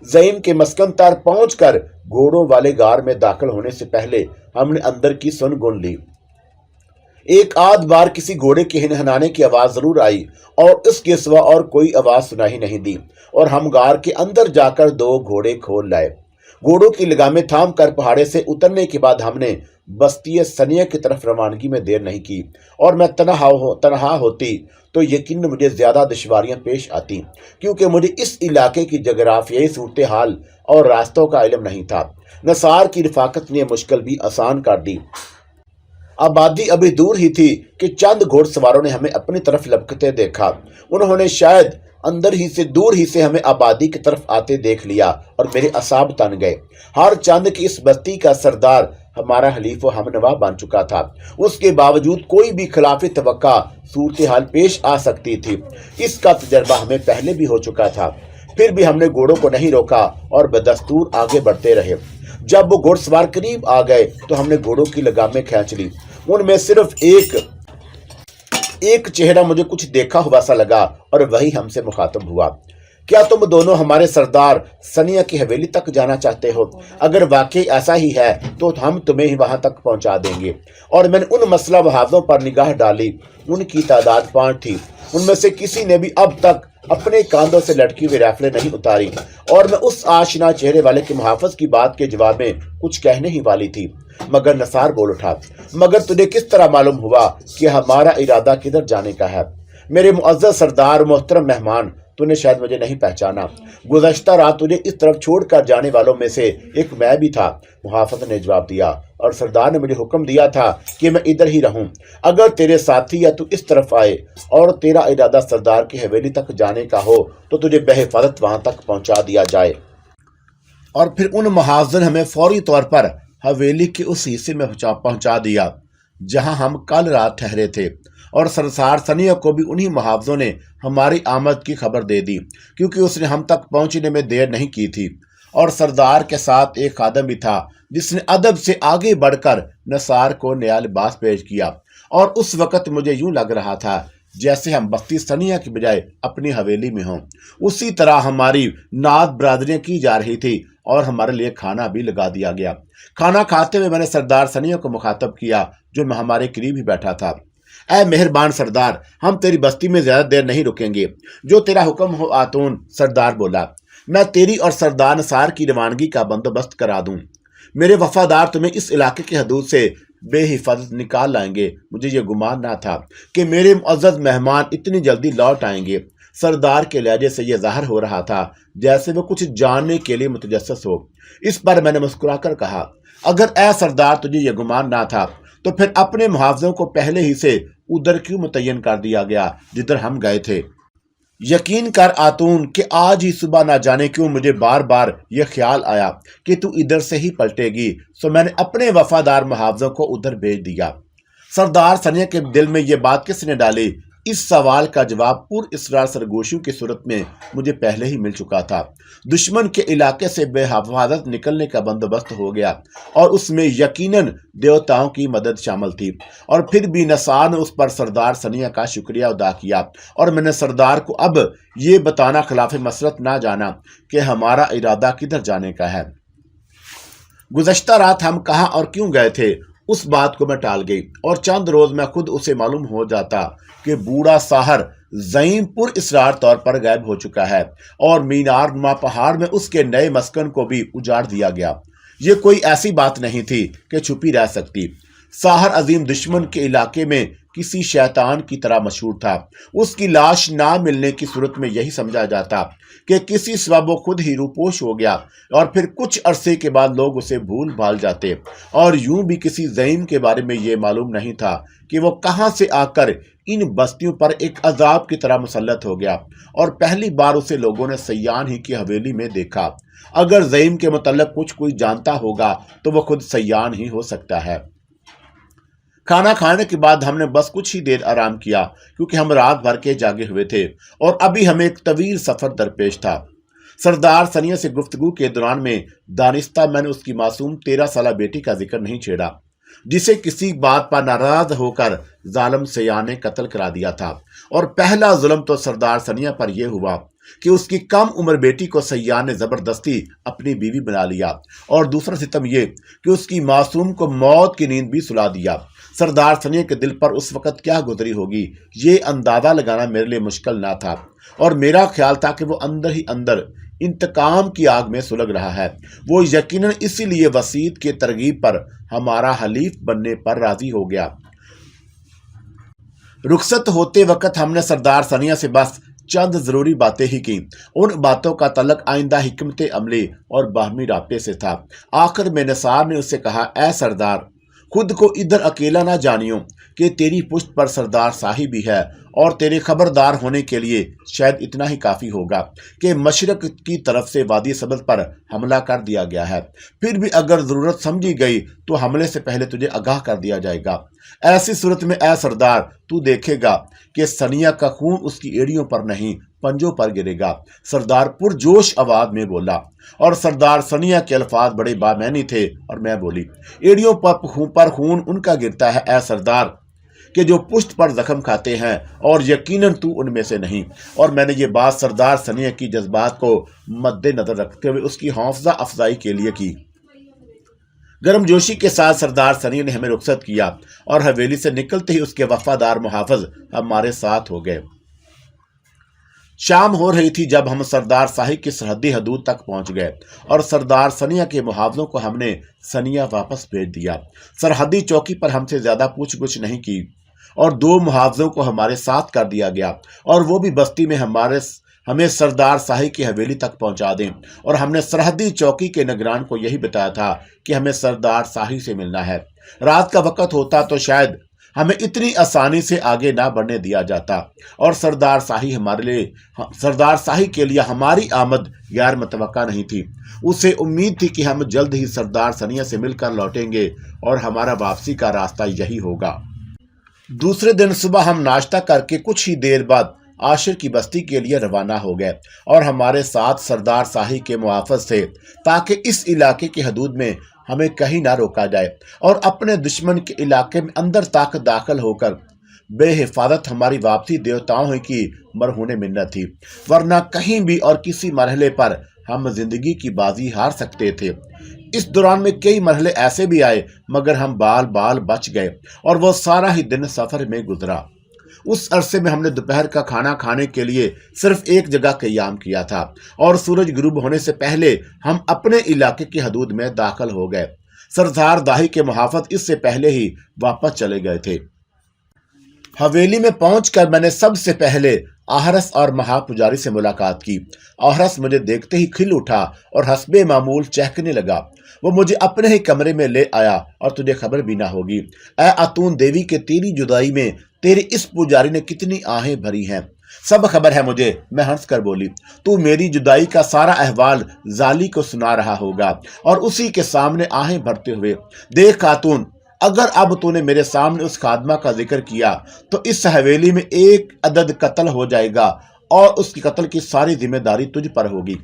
زعیم کے مسکن تر پہنچ کر घोड़ों वाले गार में दाखिल होने से पहले हमने अंदर की सुन गुन ली। एक आध बार किसी घोड़े के हिनहनाने की आवाज जरूर आई और इसके सिवा और कोई आवाज सुनाई नहीं दी, और हम गार के अंदर जाकर 2 घोड़े खोल लाए। घोड़ों की लगामें थाम कर पहाड़े से उतरने के बाद हमने बस्ती सनिया की तरफ रवानगी में देर नहीं की, और मैं तनहा होती तो यकीन मुझे ज्यादा दुश्वारियां पेश आती, क्योंकि मुझे इस इलाके की जगराफियाई सूरत हाल और रास्तों का इल्म नहीं था। नसार की रफाकत ने मुश्किल भी आसान कर दी। आबादी अभी दूर ही थी कि चंद घोड़सवारों ने हमें अपनी तरफ लपकते देखा। उन्होंने शायद दूर ही से हमें आबादी की तरफ आते देख लिया और मेरे असाब तन गए। हर चंद की इस बस्ती का सरदार हमारा हलीफ व हमनवा बन चुका था। उसके बावजूद कोई भी खिलाफ तवक्का सूरत हाल पेश आ सकती थी। इसका तजर्बा हमें पहले भी हो चुका था। फिर भी हमने घोड़ों को नहीं रोका और बदस्तूर आगे बढ़ते रहे। जब वो घुड़सवार करीब आ गए तो हमने घोड़ों की लगामें खींच ली। उनमें सिर्फ एक चेहरा मुझे कुछ देखा हुआ सा लगा और वही हमसे मुखातब हुआ। क्या तुम दोनों हमारे सरदार सनिया की हवेली तक जाना चाहते हो? अगर वाकई ऐसा ही है तो हम तुम्हें ही वहां तक पहुंचा देंगे। और मैंने उन मसला वहाज़ों पर निगाह डाली। उनकी तादाद 5 थी। उनमें से किसी ने भी अब तक अपने कांधों से लटकी हुई राइफलें नहीं उतारी, और मैं उस आशना चेहरे वाले के मुहाफिज की बात के जवाब में कुछ कहने ही वाली थी, मगर नसार बोल उठा, मगर तुझे किस तरह मालूम हुआ कि हमारा इरादा किधर जाने का है? मेरे मुअज़्ज़ज़ सरदार, मोहतरम मेहमान, तूने शायद मुझे नहीं पहचाना। गुज़श्ता रात तुझे इस तरफ छोड़कर जाने वालों में से एक मैं भी था, मुहाफिज ने जवाब दिया, और सरदार ने मुझे हुक्म दिया था कि मैं इधर ही रहूं। अगर तेरे साथी या तू इस तरफ आए और तेरा इरादा सरदार की हवेली तक जाने का हो तो तुझे बेहिफाजत वहां तक पहुंचा दिया जाए। और फिर उन मुहाजिर ने हमें फौरी तौर पर हवेली के उस हिस्से में पहुंचा दिया जहां हम कल रात ठहरे थे, और सरदार सनिया को भी उन्हीं मुहावजों ने हमारी आमद की खबर दे दी, क्योंकि उसने हम तक पहुंचने में देर नहीं की थी। और सरदार के साथ एक खादम भी था जिसने अदब से आगे बढ़कर नसार को नया लिबास पेश किया, और उस वक़्त मुझे यूं लग रहा था जैसे हम बस्ती सनिया की बजाय अपनी हवेली में हों। उसी तरह हमारी नात बरादरियां की जा रही थी और हमारे लिए खाना भी लगा दिया गया। खाना खाते हुए मैंने सरदार सनिया को मुखातब किया जो हमारे करीब ही बैठा था। ऐ मेहरबान सरदार, हम तेरी बस्ती में ज्यादा देर नहीं रुकेंगे। जो तेरा हुक्म हो आतून, सरदार बोला। मैं तेरी और सरदार नसार की रवानगी का बंदोबस्त करा दूं। मेरे वफादार तुम्हें इस इलाके की हदूद से बेहिफाजत निकाल लाएंगे। मुझे ये गुमान ना था कि मेरे मुअज़्ज़ज़ मेहमान इतनी जल्दी लौट आएंगे। सरदार के लहजे से यह ज़ाहिर हो रहा था जैसे वो कुछ जानने के लिए मुतजस्सिस हो। इस पर मैंने मुस्कुराकर कहा, अगर ऐ सरदार तुझे यह गुमान ना था तो फिर अपने मुहावजों को पहले ही से उधर क्यों मुतय्यन कर दिया गया जिधर हम गए थे? यकीन कर आतून कि आज ही सुबह ना जाने क्यों मुझे बार बार यह ख्याल आया कि तू इधर से ही पलटेगी, सो मैंने अपने वफादार मुहावजों को उधर भेज दिया। सरदार सनिया के दिल में यह बात किसने डाली? इस सवाल का जवाब पुरअसरार सरगोशियों की सूरत में मुझे पहले ही मिल चुका था। दुश्मन के इलाके से बेहिफाजत निकलने का बंदोबस्त हो गया और उसमें यकीनन देवताओं की मदद शामिल थी। और फिर भी नसार ने उस पर सरदार सनिया का शुक्रिया अदा किया, और मैंने सरदार को अब ये बताना खिलाफ मसरत ना जाना कि हमारा इरादा किधर जाने का है। गुज़श्ता रात हम कहाँ और क्यों गए थे उस बात को मैं टाल गई, और चंद रोज में खुद उसे मालूम हो जाता कि बूढ़ा साहर ज़ईम पुरअसरार तौर पर गायब हो चुका है और मीनार नुमा पहाड़ में उसके नए मस्कन को भी उजाड़ दिया गया। ये कोई ऐसी बात नहीं थी कि छुपी रह सकती। साहर अजीम दुश्मन के इलाके में किसी शैतान की तरह मशहूर था। उसकी लाश ना मिलने की सूरत में यही समझा जाता कि किसी सबब वो खुद ही रूपोश हो गया, और फिर कुछ अरसे के बाद लोग उसे भूल भाल जाते। और यूं भी किसी ज़ईम के बारे में ये मालूम नहीं था कि वो कहाँ से आकर इन बस्तियों पर एक अजाब की तरह मुसल्लत हो गया, और पहली बार उसे लोगों ने सयान ही की हवेली में देखा। अगर ज़ईम के मुतल्लिक़ कुछ कोई जानता होगा तो वह खुद सयान ही हो सकता है। खाना खाने के बाद हमने बस कुछ ही देर आराम किया, क्योंकि हम रात भर के जागे हुए थे और अभी हमें एक तवील सफर दरपेश था। सरदार सनिया से गुफ्तगू के दौरान में दानिस्ता मैंने उसकी मासूम 13 साला बेटी का जिक्र नहीं छेड़ा, जिसे किसी बात पर नाराज होकर ظالم سیاح نے قتل کرا دیا تھا، اور پہلا ظلم تو سردار ثنیہ پر یہ ہوا کہ اس کی کم عمر بیٹی کو سیاح نے زبردستی اپنی بیوی بنا لیا، اور دوسرا ستم یہ کہ اس کی معصوم کو موت کی نیند بھی سلا دیا۔ سردار ثنیہ کے دل پر اس وقت کیا گزری ہوگی یہ اندازہ لگانا میرے لیے مشکل نہ تھا، اور میرا خیال تھا کہ وہ اندر ہی اندر انتقام کی آگ میں سلگ رہا ہے۔ وہ یقیناً اسی لیے وسیعت کی ترغیب پر ہمارا حلیف بننے پر راضی ہو گیا۔ رخصت ہوتے وقت ہم نے سردار ثنیہ سے بس چند ضروری باتیں ہی کی۔ ان باتوں کا تعلق آئندہ حکمت عملی اور باہمی رابطے سے تھا۔ آخر میں نثار نے اس سے کہا، اے سردار، خود کو ادھر اکیلا نہ جانیو کہ تیری پشت پر سردار صاحب بھی ہے، اور تیرے خبردار ہونے کے لیے شاید اتنا ہی کافی ہوگا کہ مشرق کی طرف سے وادی سبز پر حملہ کر دیا گیا ہے۔ پھر بھی اگر ضرورت سمجھی گئی تو حملے سے پہلے تجھے آگاہ کر دیا جائے گا۔ ایسی صورت میں اے سردار، تو دیکھے گا کہ ثنیہ کا خون اس کی ایڑیوں پر نہیں پنجوں پر گرے گا۔ سردار پرجوش آواز میں بولا، اور سردار ثنیہ کے الفاظ بڑے بامعنی تھے، اور میں بولی، ایڑیوں پر خون ان کا گرتا ہے اے سردار کہ جو پشت پر زخم کھاتے ہیں، اور یقیناً تو ان میں سے نہیں۔ اور میں نے یہ بات سردار ثنیہ کی جذبات کو مد نظر رکھتے ہوئے اس کی حوصلہ افزائی کے لیے کی۔ گرم جوشی کے ساتھ سردار ثنیہ نے ہمیں رخصت کیا، اور حویلی سے نکلتے ہی اس کے وفادار محافظ ہمارے ساتھ ہو گئے۔ شام ہو رہی تھی جب ہم سردار صاحب کی سرحدی حدود تک پہنچ گئے، اور سردار ثنیہ کے محافظوں کو ہم نے ثنیہ واپس بھیج دیا۔ سرحدی چوکی پر ہم سے زیادہ پوچھ گچھ نہیں کی، اور 2 محافظوں کو ہمارے ساتھ کر دیا گیا، اور وہ بھی بستی میں ہمیں سردار صاحب کی حویلی تک پہنچا دیں۔ اور ہم نے سرحدی چوکی کے نگران کو یہی بتایا تھا کہ ہمیں سردار صاحب سے ملنا ہے۔ رات کا وقت ہوتا تو شاید ہمیں اتنی آسانی سے آگے نہ بڑھنے دیا جاتا، اور سردار صاحب کے لیے ہماری آمد غیر متوقع نہیں تھی۔ اسے امید تھی کہ ہم جلد ہی سردار ثنیہ سے مل کر لوٹیں گے، اور ہمارا واپسی کا راستہ یہی ہوگا۔ دوسرے دن صبح ہم ناشتہ کر کے کچھ ہی دیر بعد عاشر کی بستی کے لیے روانہ ہو گئے، اور ہمارے ساتھ سردار صاحب کے محافظ تھے تاکہ اس علاقے کی حدود میں ہمیں کہیں نہ روکا جائے، اور اپنے دشمن کے علاقے میں اندر تک داخل ہو کر بے حفاظت ہماری واپسی دیوتاؤں کی مرہون منت تھی، ورنہ کہیں بھی اور کسی مرحلے پر ہم زندگی کی بازی ہار سکتے تھے۔ اس دوران میں کئی مرحلے ایسے بھی آئے، مگر ہم بال بچ گئے، اور وہ سارا ہی دن سفر میں گزرا۔ اس عرصے میں ہم نے دوپہر کا کھانا کھانے کے لیے صرف ایک جگہ قیام کیا تھا، اور سورج غروب ہونے سے پہلے ہم اپنے علاقے کی حدود میں داخل ہو گئے۔ سردار داہی کے محافظ اس سے پہلے ہی واپس چلے گئے تھے۔ حویلی میں پہنچ کر میں نے سب سے پہلے آہرس اور مہا پجاری سے ملاقات کی۔ آہرس مجھے دیکھتے ہی کھل اٹھا اور حسب معمول چہکنے لگا۔ وہ مجھے اپنے ہی کمرے میں لے آیا، اور تجھے خبر بھی نہ ہوگی اے اتون دیوی کہ تیری جدائی میں تیرے اس پجاری نے کتنی آہیں بھری ہیں۔ سب خبر ہے مجھے، میں ہنس کر بولی۔ تو میری جدائی کا سارا احوال زالی کو سنا رہا ہوگا، اور اسی کے سامنے آہیں بھرتے ہوئے، دیکھ خاتون، اگر اب تو نے میرے سامنے اس خادمہ کا ذکر کیا تو اس حویلی میں ایک عدد قتل ہو جائے گا، اور اس کی قتل کی ساری ذمہ داری تجھ پر ہوگی۔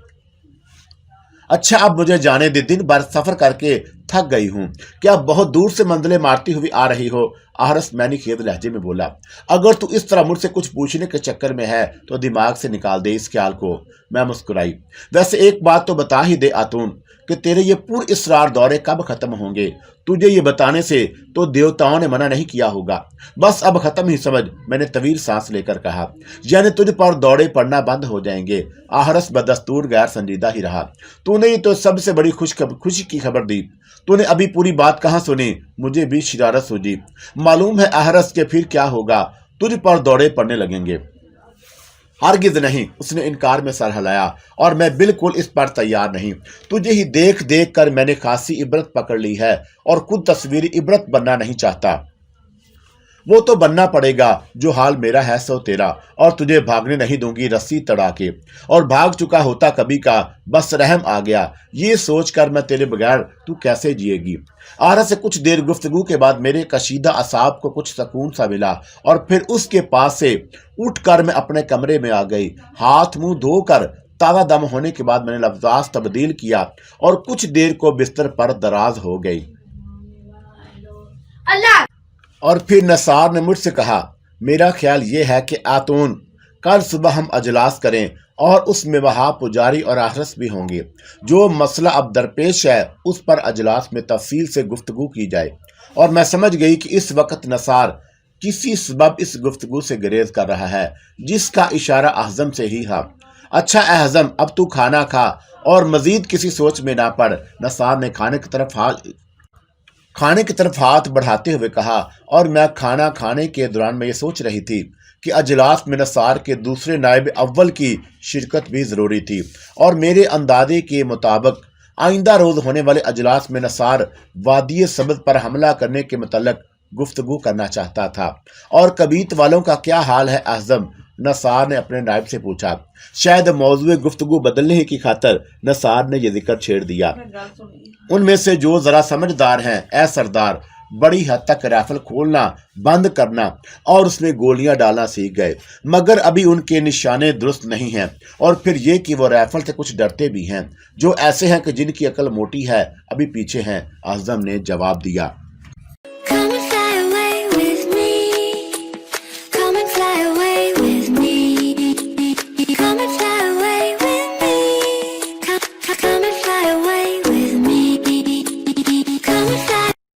اچھا اب مجھے جانے دے، دن بھر سفر کر کے تھک گئی ہوں۔ کیا بہت دور سے منزلیں مارتی ہوئی آ رہی ہو؟ آہرس معنی خیز لہجے میں بولا۔ اگر تو اس طرح مجھ سے کچھ پوچھنے کے چکر میں ہے تو دماغ سے نکال دے اس خیال کو۔ میں مسکرائی۔ ویسے ایک بات تو بتا ہی دے آتون کہ تیرے یہ پر اسرار دورے کب ختم ہوں گے؟ تجھے یہ بتانے سے تو دیوتاؤں نے منع نہیں کیا ہوگا۔ بس اب ختم ہی سمجھ، میں نے طویل سانس لے کر کہا۔ یعنی تجھ پر دورے پڑنا بند ہو جائیں گے؟ آہرس بدستور غیر سنجیدہ ہی رہا۔ تو نے تو سب سے بڑی خوشی کی خبر دی۔ تو نے ابھی پوری بات کہاں سنی؟ مجھے بھی شرارت سوجی۔ معلوم ہے آہرس کے پھر کیا ہوگا؟ تجھ پر دورے پڑنے لگیں گے۔ ہرگز نہیں، اس نے انکار میں سر ہلایا، اور میں بالکل اس پر تیار نہیں۔ تجھے ہی دیکھ دیکھ کر میں نے خاصی عبرت پکڑ لی ہے، اور خود تصویری عبرت بننا نہیں چاہتا۔ وہ تو بننا پڑے گا، جو حال میرا ہے سو تیرا، اور تجھے بھاگنے نہیں دوں گی رسی تڑا کے۔ اور بھاگ چکا ہوتا کبھی کا، بس رحم آ گیا، یہ سوچ کر میں تیرے بغیر تو کیسے جیے گی۔ آہرس سے کچھ دیر گفتگو کے بعد میرے کشیدہ اعصاب کو کچھ سکون سا ملا، اور پھر اس کے پاس سے اٹھ کر میں اپنے کمرے میں آ گئی۔ ہاتھ منہ دھو کر تازہ دم ہونے کے بعد میں نے لفظ تبدیل کیا، اور کچھ دیر کو بستر پر دراز ہو گئی۔ और फिर नसार ने मुझसे कहा, मेरा ख्याल ये है कि आतून कल सुबह हम अजलास करें और उसमें वहाँ पुजारी और आरस भी होंगे। जो मसला अब दरपेश है उस पर अजलास में तफसील से गुफ्तगू की जाए। और मैं समझ गई कि इस वक्त नसार किसी सबब इस गुफ्तगू से गुरेज कर रहा है जिसका इशारा अहज़म से ही था। अच्छा अहज़म, अब तू खाना खा और मजीद किसी सोच में ना पड़। नसार ने खाने की तरफ हाथ बढ़ाते हुए कहा, और मैं खाना खाने के दौरान मैं ये सोच रही थी कि अजलास में नसार के दूसरे नायब अव्वल की शिरकत भी ज़रूरी थी, और मेरे अंदाजे के मुताबिक आइंदा रोज़ होने वाले अजलास में नसार वादी सबद पर हमला करने के मतलब गुफ्तगू करना चाहता था। और कबीत वालों का क्या हाल है अहज़म? नसार ने अपने नायब से पूछा। शायद मौजूद गुफ्तगू बदलने की खातर नसार ने यह जिक्र छेड़ दिया। उनमें से जो ज़रा समझदार हैं, ए सरदार, बड़ी हद तक राइफल खोलना बंद करना और उसमें गोलियां डालना सीख गए, मगर अभी उनके निशाने दुरुस्त नहीं हैं। और फिर ये कि वो राइफल से कुछ डरते भी हैं। जो ऐसे हैं कि जिनकी अकल मोटी है, अभी पीछे हैं, आज़म ने जवाब दिया।